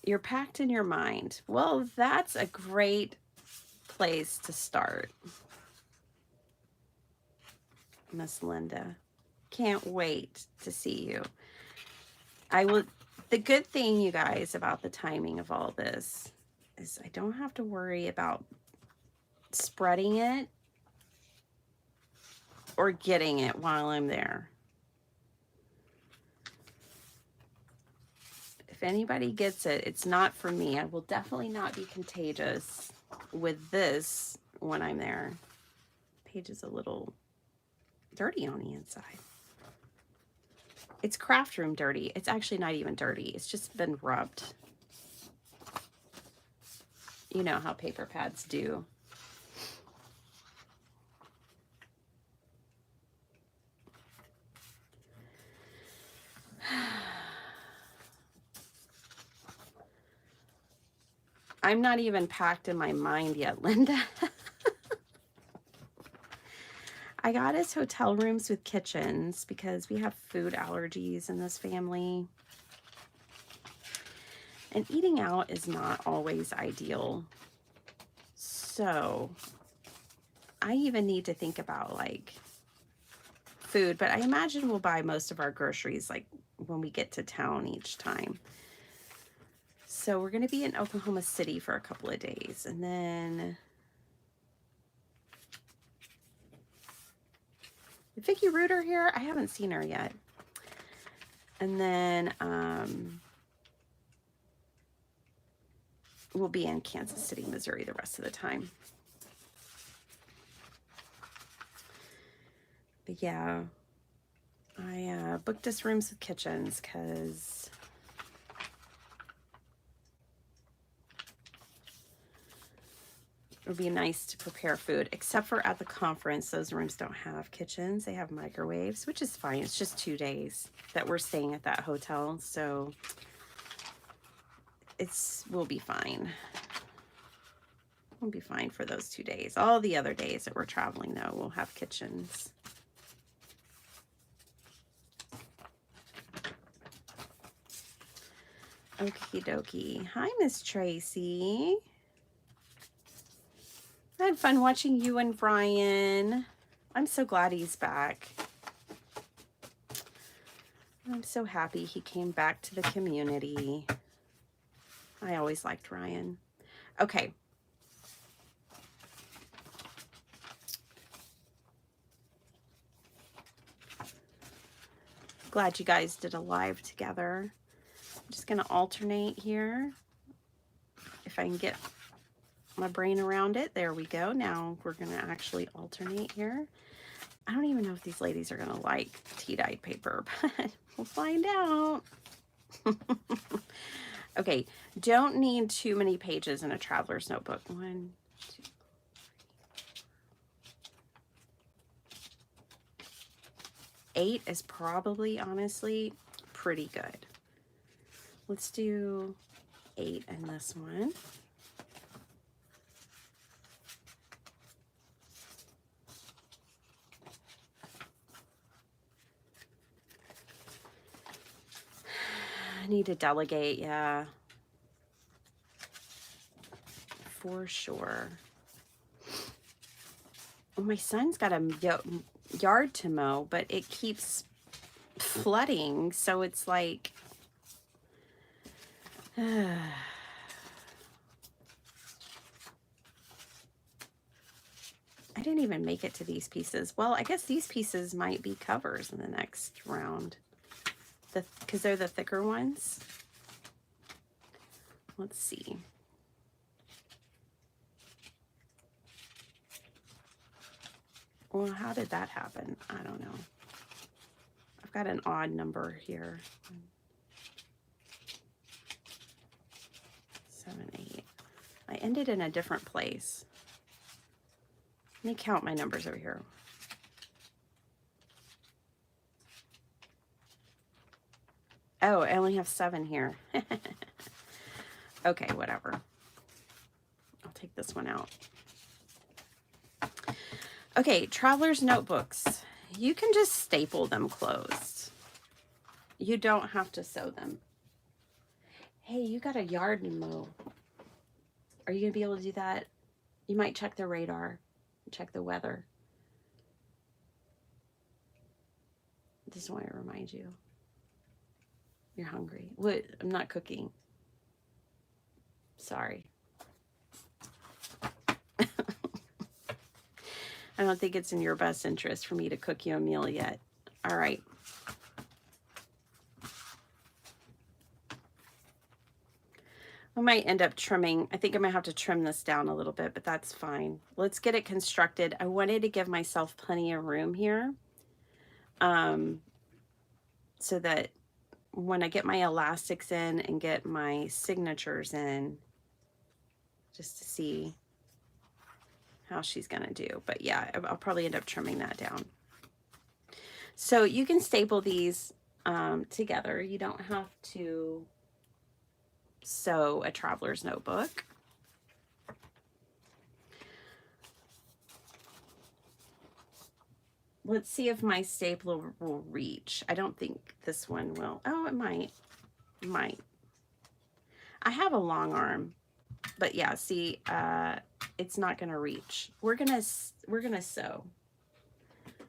You're packed in your mind. Well, that's a great place to start. Miss Linda, can't wait to see you. I will, the good thing, you guys, about the timing of all this is I don't have to worry about spreading it or getting it while I'm there. If anybody gets it, it's not for me. I will definitely not be contagious with this when I'm there. Page is a little dirty on the inside. It's craft room dirty. It's actually not even dirty. It's just been rubbed. You know how paper pads do. I'm not even packed in my mind yet, Linda. I got us hotel rooms with kitchens because we have food allergies in this family. And eating out is not always ideal. So I even need to think about like food, but I imagine we'll buy most of our groceries like when we get to town each time. So we're going to be in Oklahoma City for a couple of days, and then Vicki Reuter here. I haven't seen her yet. And then we'll be in Kansas City, Missouri the rest of the time. But yeah, I booked us rooms with kitchens because it would be nice to prepare food, except for at the conference. Those rooms don't have kitchens. They have microwaves, which is fine. It's just 2 days that we're staying at that hotel. So we'll be fine. We'll be fine for those 2 days. All the other days that we're traveling, though, we'll have kitchens. Okie dokie. Hi, Miss Tracy. I had fun watching you and Brian. I'm so glad he's back. I'm so happy he came back to the community. I always liked Ryan. Okay. Glad you guys did a live together. I'm just going to alternate here. If I can get my brain around it. There we go. Now we're going to actually alternate here. I don't even know if these ladies are going to like tea-dyed paper, but we'll find out. Okay, don't need too many pages in a traveler's notebook. 1, 2, 3. 8 is probably, honestly, pretty good. Let's do 8 in this one. I need to delegate, yeah. For sure. Well, my son's got a yard to mow, but it keeps flooding, so it's like... I didn't even make it to these pieces. Well, I guess these pieces might be covers in the next round. Because they're the thicker ones. Let's see. Well, how did that happen? I don't know. I've got an odd number here. 7, 8. I ended in a different place. Let me count my numbers over here. Oh, I only have 7 here. Okay, whatever. I'll take this one out. Okay, traveler's notebooks. You can just staple them closed. You don't have to sew them. Hey, you got a yard to mow. Are you going to be able to do that? You might check the radar, check the weather. Just want to remind you. You're hungry. What? I'm not cooking. Sorry. I don't think it's in your best interest for me to cook you a meal yet. All right. I might end up trimming. I think I'm going to have to trim this down a little bit, but that's fine. Let's get it constructed. I wanted to give myself plenty of room here so that when I get my elastics in and get my signatures in, just to see how she's going to do. But yeah, I'll probably end up trimming that down. So you can staple these together. You don't have to sew a traveler's notebook. Let's see if my stapler will reach. I don't think this one will. Oh, it might. It might. I have a long arm, but yeah, see, it's not gonna reach. We're gonna sew.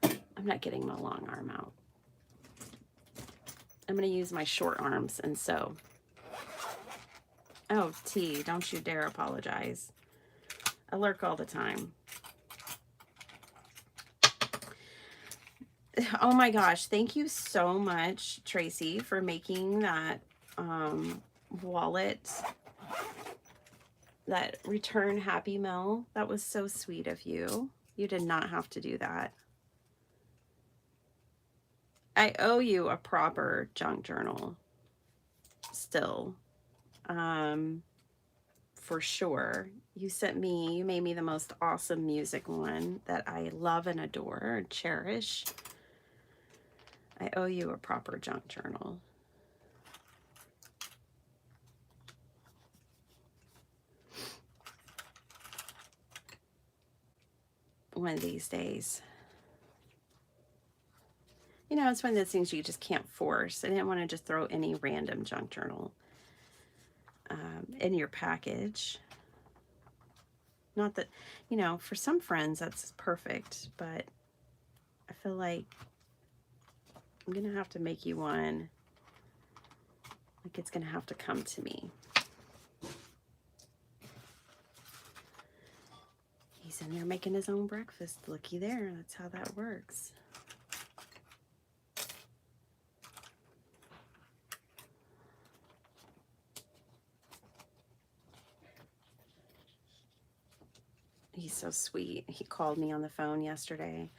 I'm not getting my long arm out. I'm gonna use my short arms and sew. Oh, T, don't you dare apologize. I lurk all the time. Oh my gosh, thank you so much, Tracy, for making that wallet, that return Happy Mail. That was so sweet of you. You did not have to do that. I owe you a proper junk journal still, for sure. You made me the most awesome music one that I love and adore and cherish. I owe you a proper junk journal. One of these days. You know, it's one of those things you just can't force. I didn't want to just throw any random junk journal in your package. Not that, you know, for some friends that's perfect, but I feel like I'm going to have to make you one. Like it's going to have to come to me. He's in there making his own breakfast. Looky there. That's how that works. He's so sweet. He called me on the phone yesterday,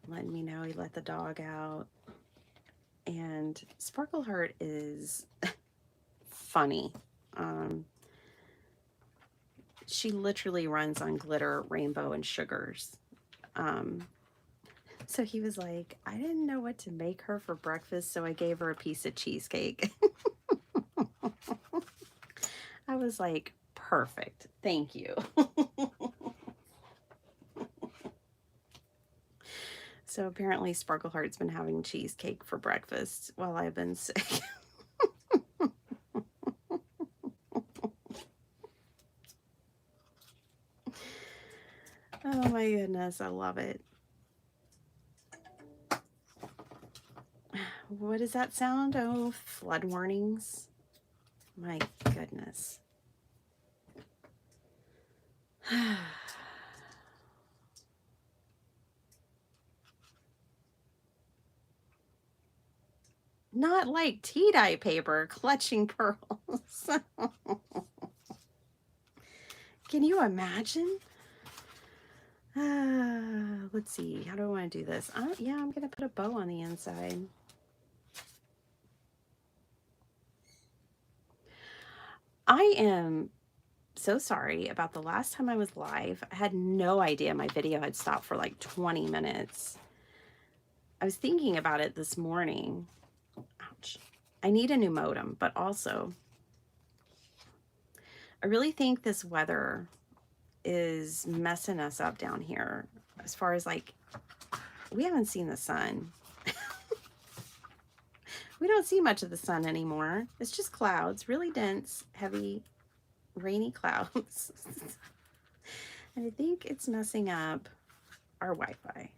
letting me know he let the dog out. And Sparkleheart is funny. She literally runs on glitter, rainbow, and sugars. So he was like, I didn't know what to make her for breakfast, so I gave her a piece of cheesecake. I was like, perfect. Thank you. So apparently Sparkleheart's been having cheesecake for breakfast while I've been sick. Oh my goodness, I love it. What does that sound? Oh, flood warnings. My goodness. Not like tea-dye paper, clutching pearls. Can you imagine? Let's see. How do I want to do this? Yeah, I'm going to put a bow on the inside. I am so sorry about the last time I was live. I had no idea my video had stopped for like 20 minutes. I was thinking about it this morning. Ouch. I need a new modem, but also I really think this weather is messing us up down here as far as like, we haven't seen the sun. We don't see much of the sun anymore. It's just clouds, really dense, heavy, rainy clouds. And I think it's messing up our Wi-Fi.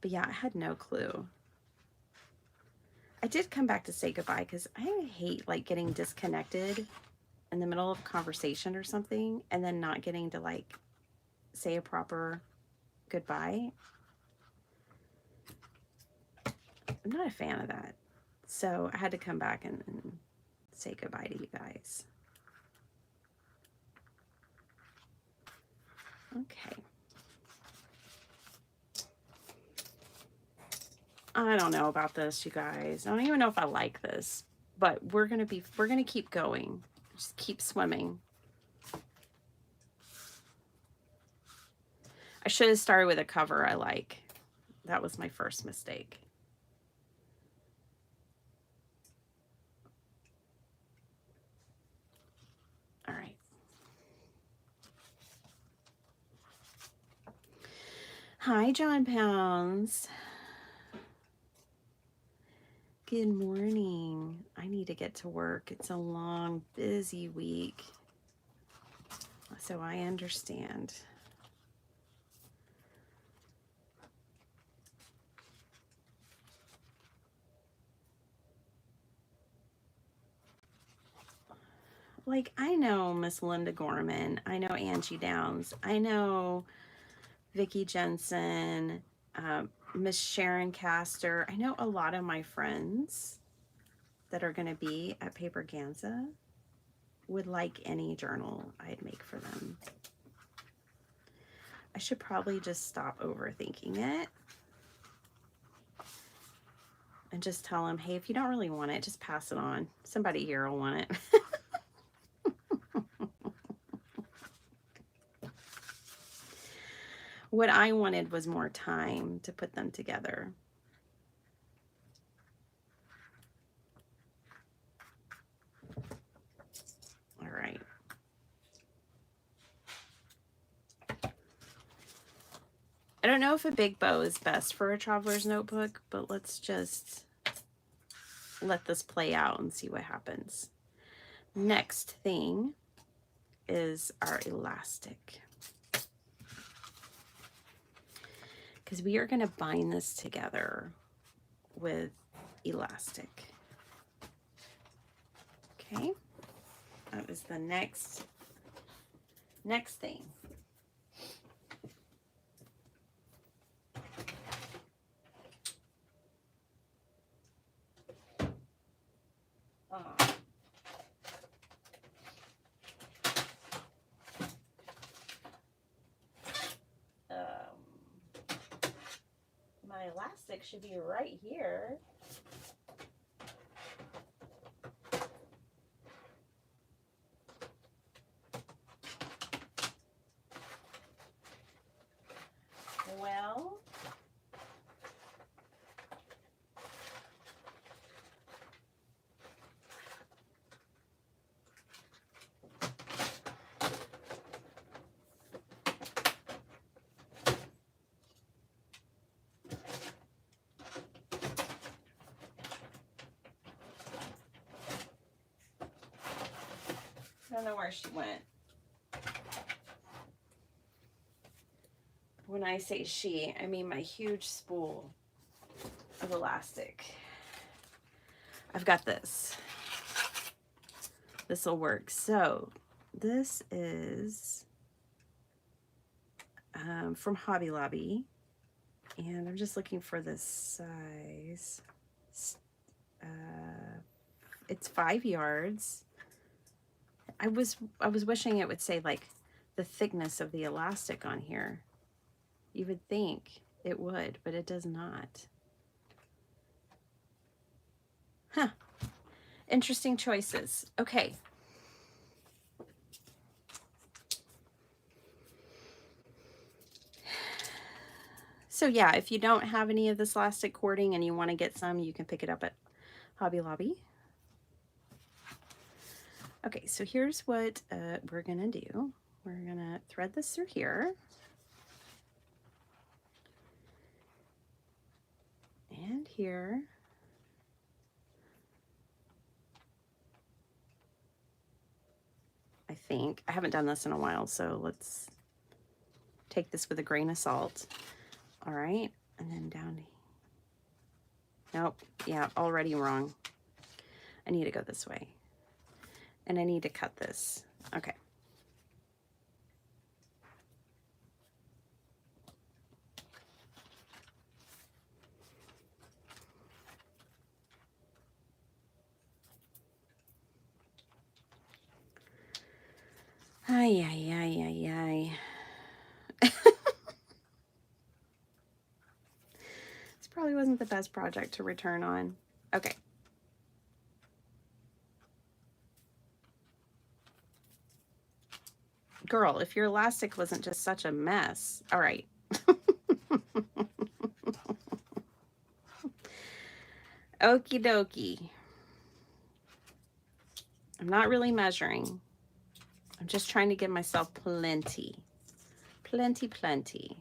But yeah, I had no clue. I did come back to say goodbye because I hate like getting disconnected in the middle of a conversation or something and then not getting to like say a proper goodbye. I'm not a fan of that. So I had to come back and say goodbye to you guys. Okay. I don't know about this, you guys. I don't even know if I like this, but we're gonna keep going. Just keep swimming. I should have started with a cover I like. That was my first mistake. All right. Hi, John Pounds. Good morning. I need to get to work. It's a long, busy week. So I understand. Like, I know Miss Linda Gorman. I know Angie Downs. I know Vicki Jensen, Miss Sharon Castor. I know a lot of my friends that are going to be at Paper Ganza would like any journal I'd make for them. I should probably just stop overthinking it and just tell them, hey, if you don't really want it, just pass it on. Somebody here will want it. What I wanted was more time to put them together. All right. I don't know if a big bow is best for a traveler's notebook, but let's just let this play out and see what happens. Next thing is our elastic. Because we are going to bind this together with elastic. Okay, that is the next thing. My elastic should be right here. Well, I don't know where she went. When I say she, I mean my huge spool of elastic. I've got this. This will work. So this is from Hobby Lobby, and I'm just looking for this size. It's 5 yards. I was wishing it would say like the thickness of the elastic on here. You would think it would, but it does not. Huh. Interesting choices. Okay. So yeah, if you don't have any of this elastic cording and you want to get some, you can pick it up at Hobby Lobby. Okay, so here's what we're gonna do. We're gonna thread this through here. And here. I think. I haven't done this in a while, so let's take this with a grain of salt. All right, and then down. Nope. Yeah, already wrong. I need to go this way. And I need to cut this. Okay. Ay, ay, ay, ay, ay. This probably wasn't the best project to return on. Okay. Girl, if your elastic wasn't just such a mess. All right. Okie dokie. I'm not really measuring. I'm just trying to give myself plenty. Plenty, plenty.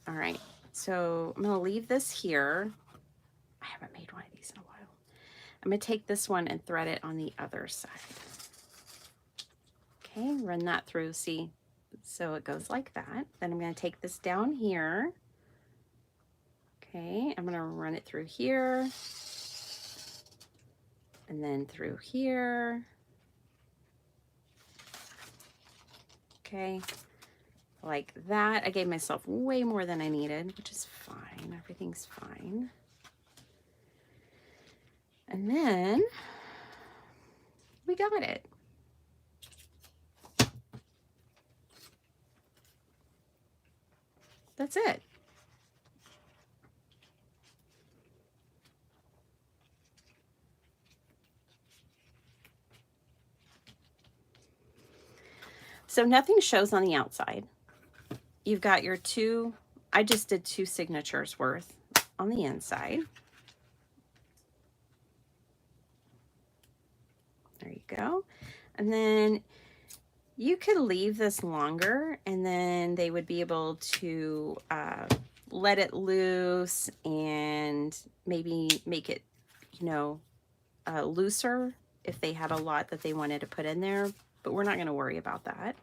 All right. So I'm going to leave this here. I haven't made one of these in a while. I'm going to take this one and thread it on the other side. Okay, run that through. See, so it goes like that. Then I'm going to take this down here. Okay, I'm going to run it through here. And then through here. Okay, like that. I gave myself way more than I needed, which is fine. Everything's fine. And then we got it. That's it. So nothing shows on the outside. You've got your two, I just did 2 signatures worth on the inside. There you go. And then you could leave this longer and then they would be able to let it loose and maybe make it, you know, looser if they had a lot that they wanted to put in there, but we're not going to worry about that.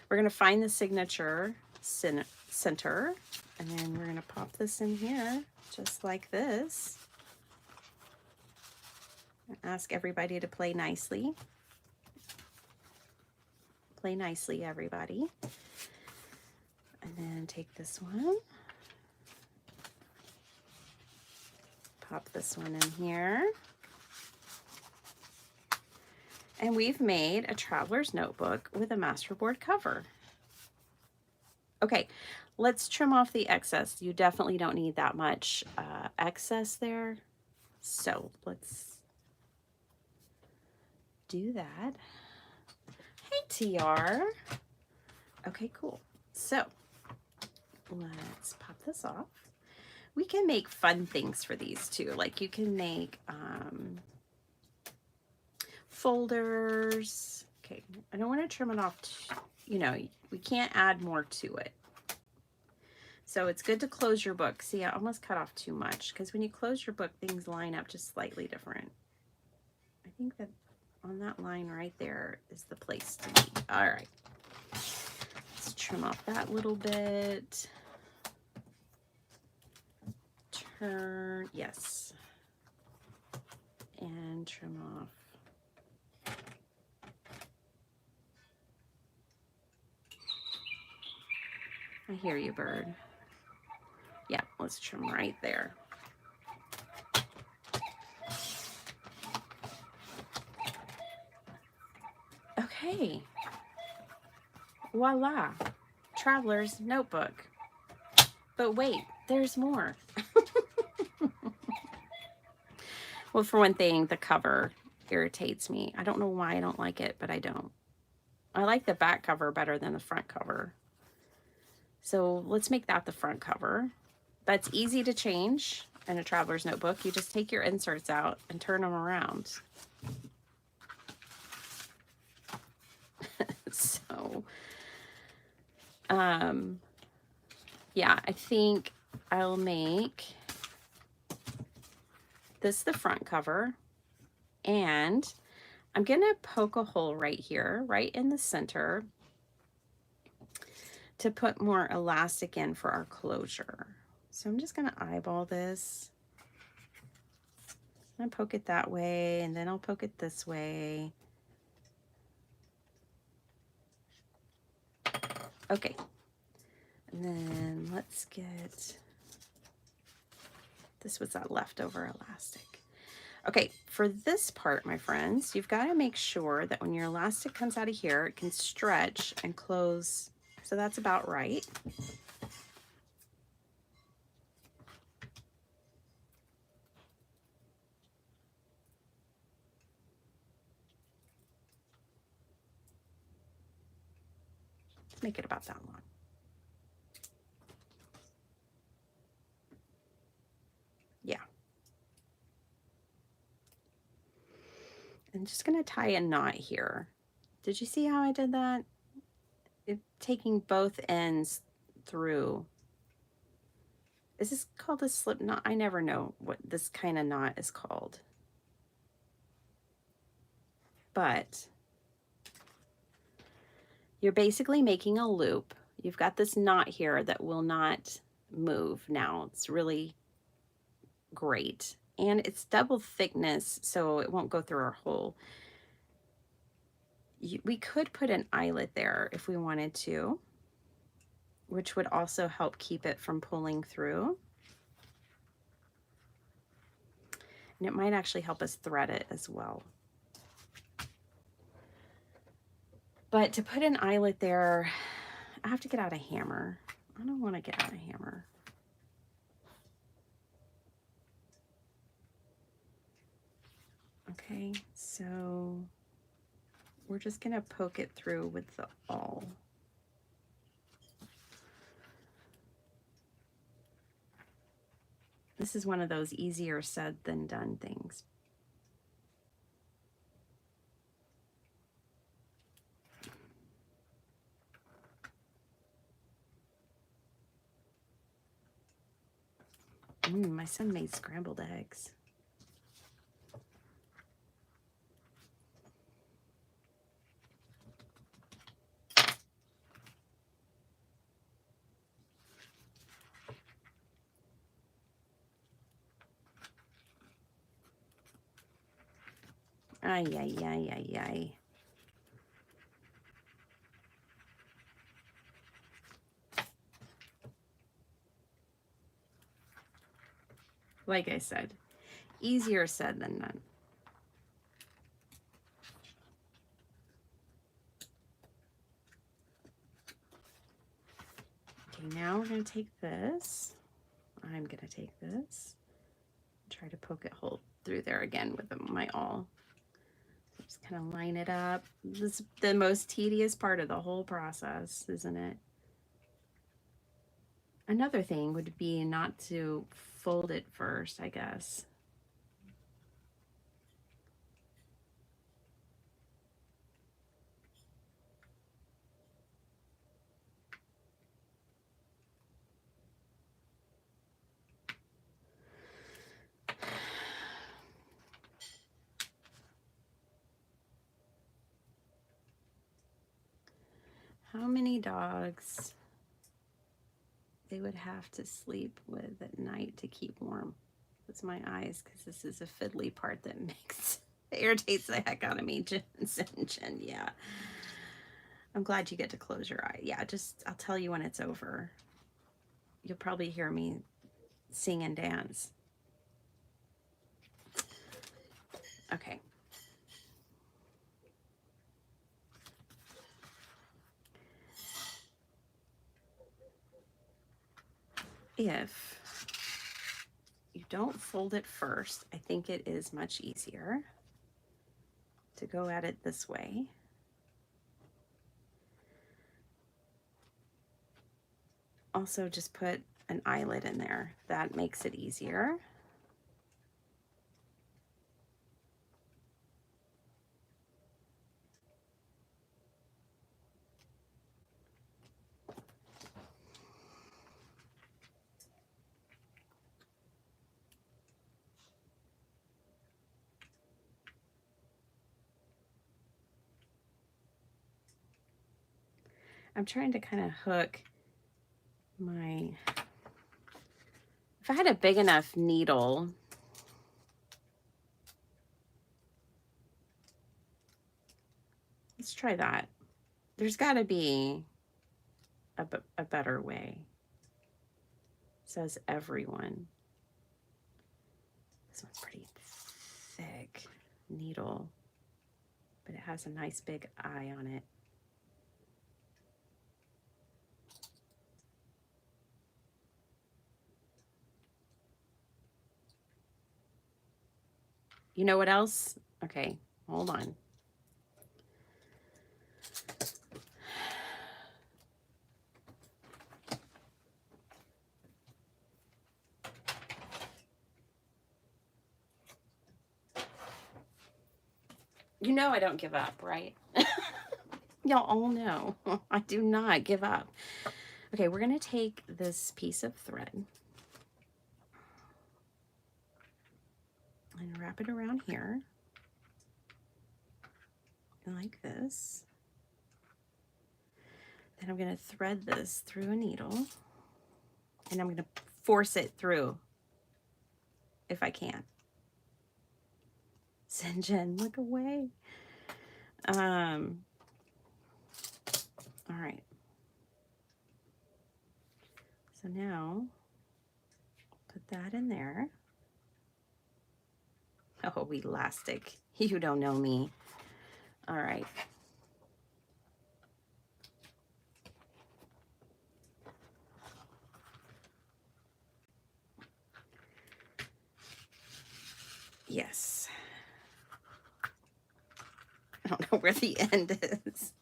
We're going to find the signature center, and then we're going to pop this in here just like this. Ask everybody to play nicely. Play nicely, everybody. And then take this one. Pop this one in here. And we've made a traveler's notebook with a masterboard cover. Okay, let's trim off the excess. You definitely don't need that much excess there. So let's do that. Hey, TR. Okay, cool. So let's pop this off. We can make fun things for these too. Like you can make folders. Okay, I don't want to trim it off. You know, we can't add more to it. So it's good to close your book. See, I almost cut off too much because when you close your book, things line up just slightly different. I think that on that line right there is the place to be. All right. Let's trim off that little bit. Turn, yes. And trim off. I hear you, bird. Yeah, let's trim right there. Okay. Voila. Traveler's notebook. But wait, there's more. Well, for one thing, the cover irritates me. I don't know why I don't like it, but I don't. I like the back cover better than the front cover. So let's make that the front cover. That's easy to change in a traveler's notebook. You just take your inserts out and turn them around. So, yeah, I think I'll make this the front cover, and I'm gonna poke a hole right here, right in the center, to put more elastic in for our closure. So I'm just gonna eyeball this. I'm gonna poke it that way, and then I'll poke it this way. Okay, and then let's get, this was that leftover elastic. Okay, for this part, my friends, you've got to make sure that when your elastic comes out of here, it can stretch and close. So that's about right. Let's make it about that long. Yeah. I'm just going to tie a knot here. Did you see how I did that? Taking both ends through. Is this called a slip knot? I never know what this kind of knot is called. But you're basically making a loop. You've got this knot here that will not move now. It's really great. And it's double thickness, so it won't go through our hole. We could put an eyelet there if we wanted to, which would also help keep it from pulling through. And it might actually help us thread it as well. But to put an eyelet there, I have to get out a hammer. I don't want to get out a hammer. Okay, so we're just gonna poke it through with the awl. This is one of those easier said than done things. My son made scrambled eggs. Ay, ay, ay, ay, ay. Like I said, easier said than done. Okay, now we're going to take this. I'm going to take this. Try to poke it hole through there again with my awl. So just kind of line it up. This is the most tedious part of the whole process, isn't it? Another thing would be not to fold it first, I guess. How many dogs they would have to sleep with at night to keep warm? That's my eyes, because this is a fiddly part that irritates the heck out of me. Jen, yeah. I'm glad you get to close your eye. Yeah, I'll tell you when it's over. You'll probably hear me sing and dance. Okay. If you don't fold it first, I think it is much easier to go at it this way. Also, just put an eyelet in there. That makes it easier. I'm trying to kind of hook if I had a big enough needle, let's try that. There's got to be a better way. It says everyone. This one's pretty thick needle, but it has a nice big eye on it. You know what else? Okay, hold on. You know I don't give up, right? Y'all all know I do not give up. Okay, we're going to take this piece of thread and wrap it around here like this. Then I'm going to thread this through a needle and I'm going to force it through if I can. Sinjin, look away. All right. So now put that in there. Oh, elastic. You don't know me. All right. Yes. I don't know where the end is.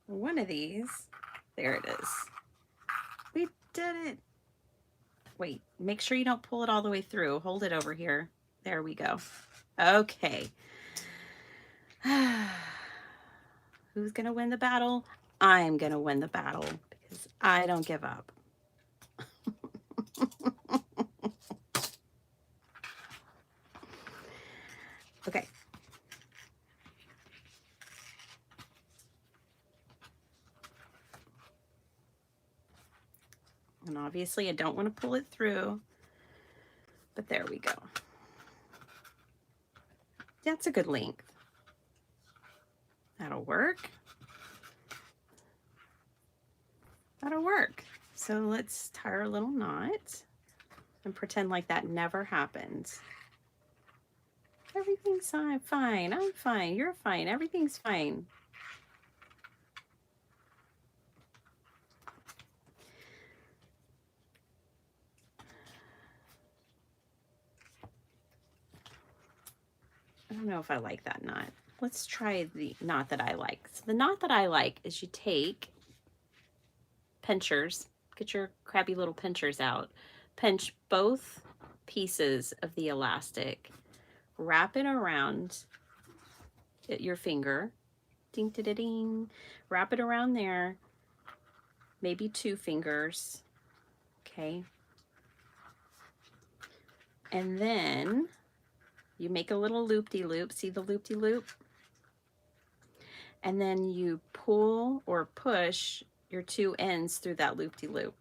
One of these. There it is. We did it. Wait, make sure you don't pull it all the way through. Hold it over here. There we go. Okay. Who's going to win the battle? I'm going to win the battle because I don't give up. Okay. And obviously I don't want to pull it through, but there we go. That's a good length. That'll work. That'll work. So let's tie our little knot and pretend like that never happened. Everything's fine. I'm fine. You're fine. Everything's fine. I don't know if I like that knot. Let's try the knot that I like. So the knot that I like is you take pinchers, get your crabby little pinchers out, pinch both pieces of the elastic, wrap it around your finger, ding da da ding, wrap it around there, maybe 2 fingers, okay, and then you make a little loop-de-loop. See the loop-de-loop? And then you pull or push your 2 ends through that loop-de-loop.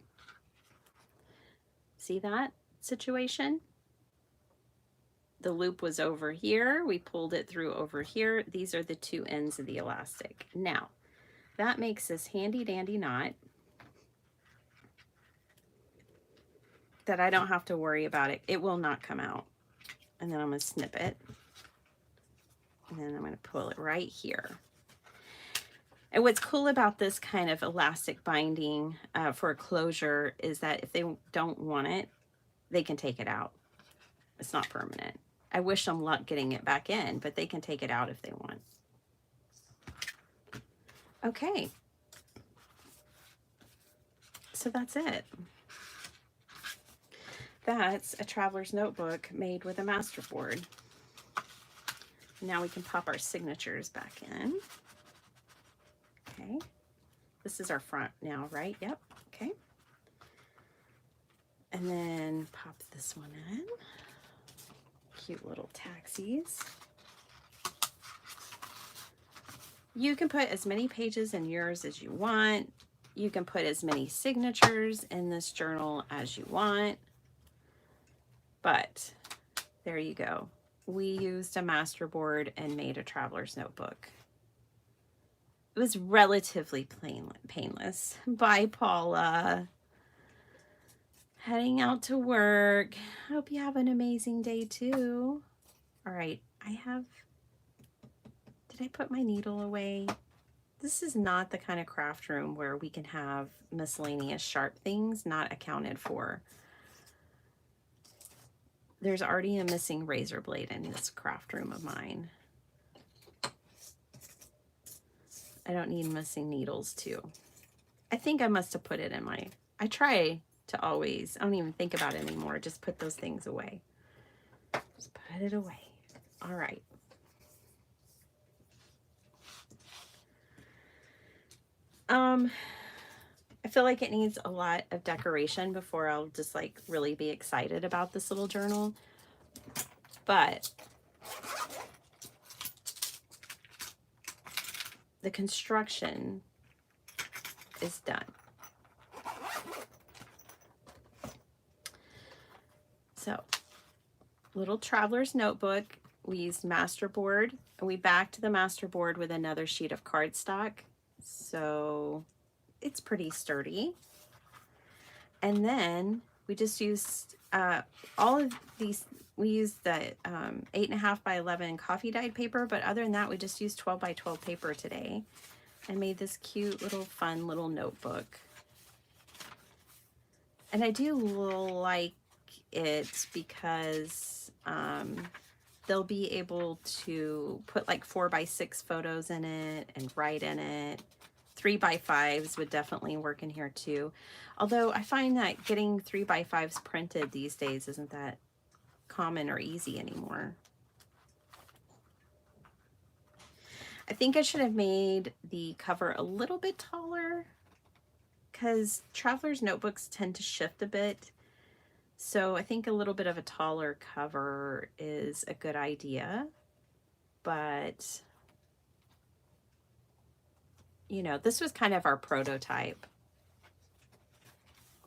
See that situation? The loop was over here. We pulled it through over here. These are the 2 ends of the elastic. Now, that makes this handy-dandy knot that I don't have to worry about it. It will not come out. And then I'm going to snip it. And then I'm going to pull it right here. And what's cool about this kind of elastic binding for a closure is that if they don't want it, they can take it out. It's not permanent. I wish them luck getting it back in, but they can take it out if they want. Okay. So that's it. That's a traveler's notebook made with a masterboard. Now we can pop our signatures back in. Okay. This is our front now, right? Yep. Okay. And then pop this one in. Cute little taxies. You can put as many pages in yours as you want. You can put as many signatures in this journal as you want. But there you go. We used a masterboard and made a traveler's notebook. It was relatively painless. Bye, Paula. Heading out to work. Hope you have an amazing day too. All right, did I put my needle away? This is not the kind of craft room where we can have miscellaneous sharp things not accounted for. There's already a missing razor blade in this craft room of mine. I don't need missing needles too. I think I must have put it in my, I try to always, I don't even think about it anymore. Just put those things away. Just put it away. All right. I feel like it needs a lot of decoration before I'll just like really be excited about this little journal. But the construction is done. So, little traveler's notebook. We used masterboard, and we backed the masterboard with another sheet of cardstock. So it's pretty sturdy. And then we just used all of these. We used the 8.5 by 11 coffee dyed paper, but other than that, we just used 12 by 12 paper today and made this cute little fun little notebook. And I do like it because they'll be able to put like 4 by 6 photos in it and write in it. 3 by 5s would definitely work in here too. Although I find that getting 3 by 5s printed these days isn't that common or easy anymore. I think I should have made the cover a little bit taller because traveler's notebooks tend to shift a bit. So I think a little bit of a taller cover is a good idea. But, you know, this was kind of our prototype.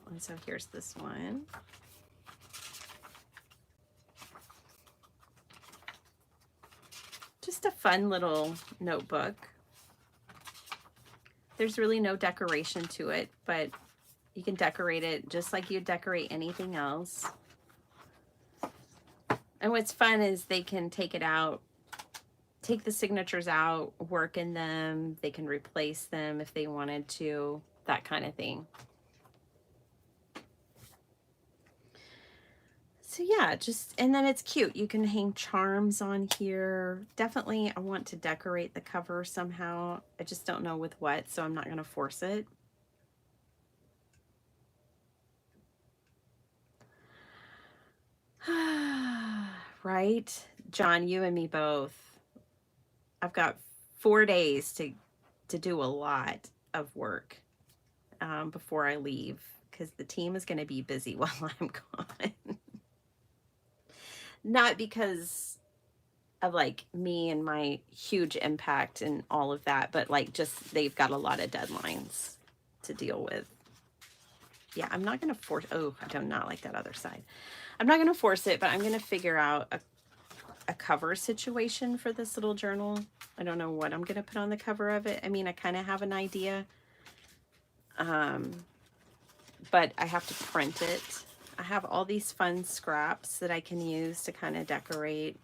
And so here's this one. Just a fun little notebook. There's really no decoration to it, but you can decorate it just like you decorate anything else. And what's fun is they can take it out, take the signatures out, work in them. They can replace them if they wanted to, that kind of thing. So yeah, just, and then it's cute. You can hang charms on here. Definitely I want to decorate the cover somehow. I just don't know with what, so I'm not going to force it. Right? John, you and me both. I've got 4 days to do a lot of work before I leave because the team is going to be busy while I'm gone. Not because of like me and my huge impact and all of that, but like just they've got a lot of deadlines to deal with. Yeah, I'm not going to force, oh, I do not like that other side. I'm not going to force it, but I'm going to figure out a cover situation for this little journal. I don't know what I'm going to put on the cover of it. I mean, I kind of have an idea, but I have to print it. I have all these fun scraps that I can use to kind of decorate.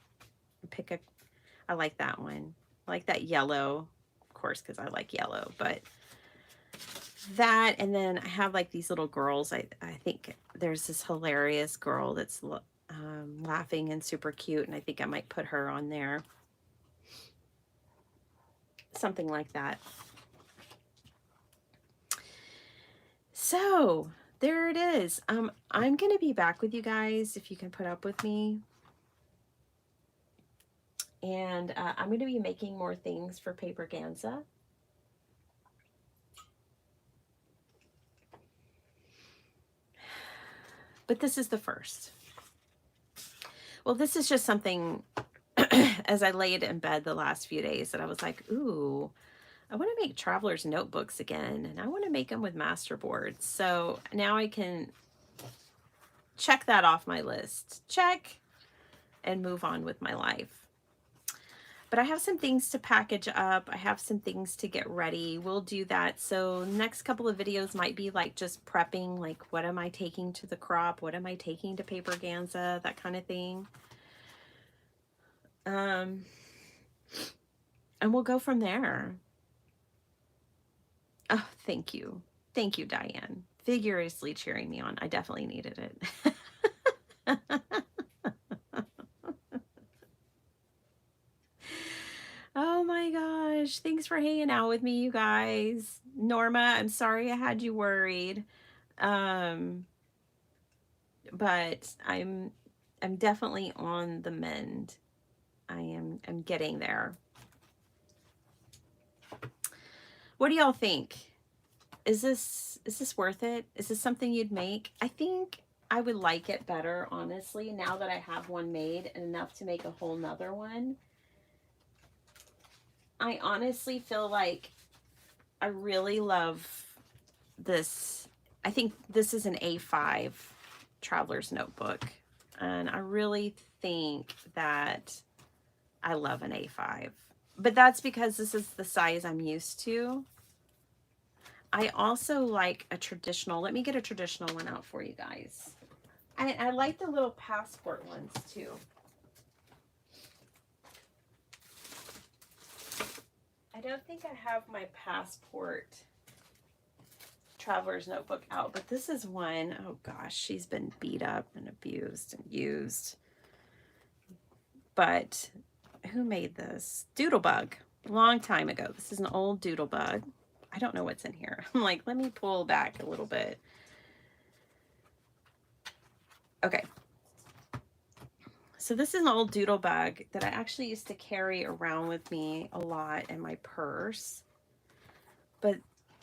I like that one. I like that yellow, of course, because I like yellow, but that, and then I have like these little girls. I think there's this hilarious girl that's laughing and super cute, and I think I might put her on there. Something like that. So there it is. I'm going to be back with you guys if you can put up with me. And I'm going to be making more things for Paper Ganza. But this is the first. Well, this is just something as I laid in bed the last few days that I was like, ooh, I want to make traveler's notebooks again, and I want to make them with masterboards. So now I can check that off my list. Check, and move on with my life. But I have some things to package up. I have some things to get ready. We'll do that. So next couple of videos might be like just prepping, like what am I taking to the crop? What am I taking to paper organza? That kind of thing. And we'll go from there. Oh, thank you. Thank you, Diane. Vigorously cheering me on. I definitely needed it. Oh my gosh. Thanks for hanging out with me, you guys. Norma, I'm sorry I had you worried. But I'm definitely on the mend. I'm getting there. What do y'all think? Is this worth it? Is this something you'd make? I think I would like it better, honestly, now that I have one made and enough to make a whole nother one. I honestly feel like I really love this. I think this is an A5 traveler's notebook. And I really think that I love an A5. But that's because this is the size I'm used to. I also like a traditional. Let me get a traditional one out for you guys. I like the little passport ones too. I don't think I have my passport traveler's notebook out, but this is one. Oh gosh, she's been beat up and abused and used. But who made this? Doodlebug. Long time ago. This is an old Doodlebug. I don't know what's in here. I'm like, let me pull back a little bit. Okay. So this is an old Doodlebug that I actually used to carry around with me a lot in my purse. But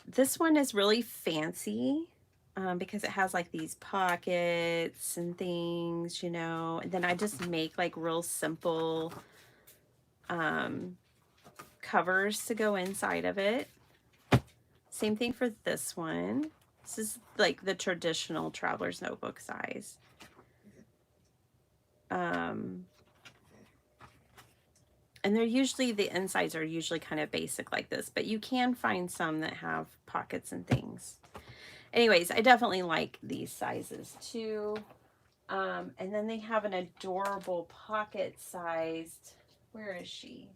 this one is really fancy because it has like these pockets and things, you know. And then I just make like real simple covers to go inside of it. Same thing for this one. This is like the traditional traveler's notebook size. And they're usually, the insides are usually kind of basic like this, but you can find some that have pockets and things. Anyways, I definitely like these sizes too. And then they have an adorable pocket-sized, where is she?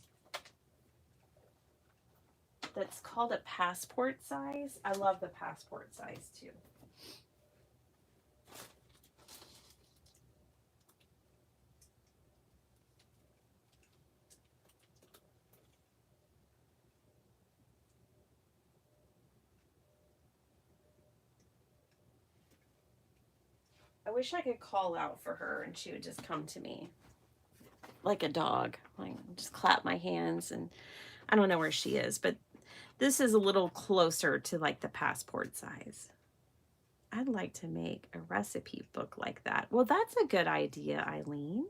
That's called a passport size. I love the passport size too. I wish I could call out for her and she would just come to me like a dog. Like just clap my hands, and I don't know where she is, but this is a little closer to like the passport size. I'd like to make a recipe book like that. Well, that's a good idea, Eileen.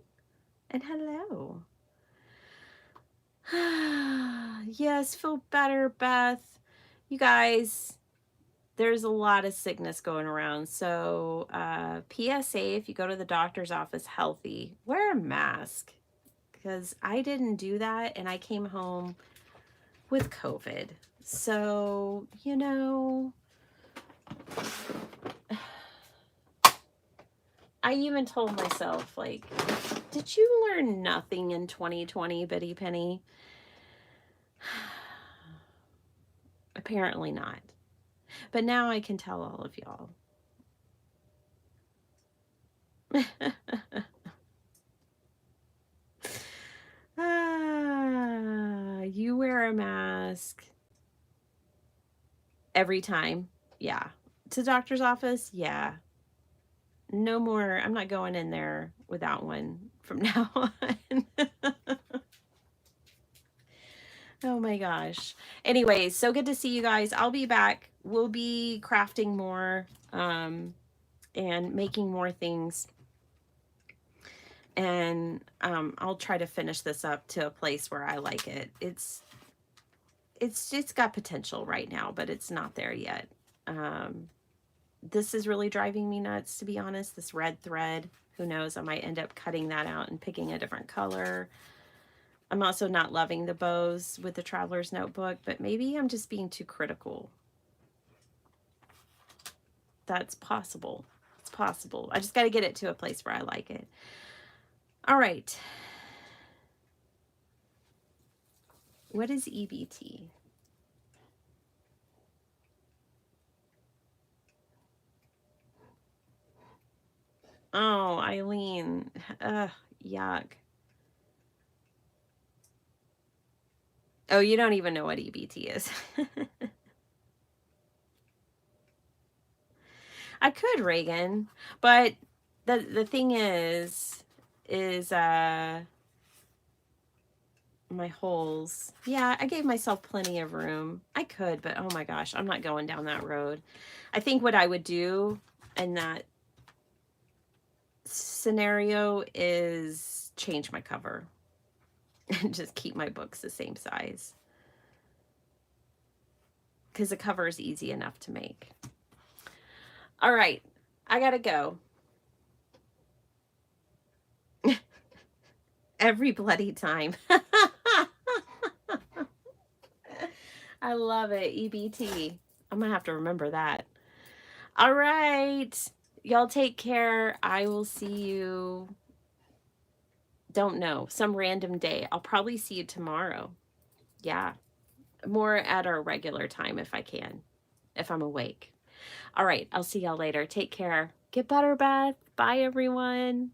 And hello. Yes, feel better, Beth. You guys, there's a lot of sickness going around. So PSA, if you go to the doctor's office healthy, wear a mask. Because I didn't do that and I came home with COVID. So, you know, I even told myself, like, did you learn nothing in 2020, Bitty Penny? Apparently not. But now I can tell all of y'all. You wear a mask every time. Yeah. To doctor's office. Yeah. No more. I'm not going in there without one from now on. Oh my gosh. Anyways, so good to see you guys. I'll be back. We'll be crafting more and making more things. And I'll try to finish this up to a place where I like it. it's got potential right now, but it's not there yet. This is really driving me nuts, to be honest. This red thread, who knows, I might end up cutting that out and picking a different color. I'm also not loving the bows with the Traveler's Notebook, but maybe I'm just being too critical. That's possible. It's possible. I just got to get it to a place where I like it. All right. What is EBT? Oh, Eileen. Ugh, yuck. Oh, you don't even know what EBT is. I could, Reagan, but the thing is my holes. Yeah, I gave myself plenty of room. I could, but oh my gosh, I'm not going down that road. I think what I would do in that scenario is change my cover and just keep my books the same size, because the cover is easy enough to make. All right, I gotta go. Every bloody time. I love it. EBT. I'm gonna have to remember that. All right. Y'all take care. I will see you, don't know, some random day. I'll probably see you tomorrow. Yeah. More at our regular time if I can, if I'm awake. All right. I'll see y'all later. Take care. Get better, Beth. Bye, everyone.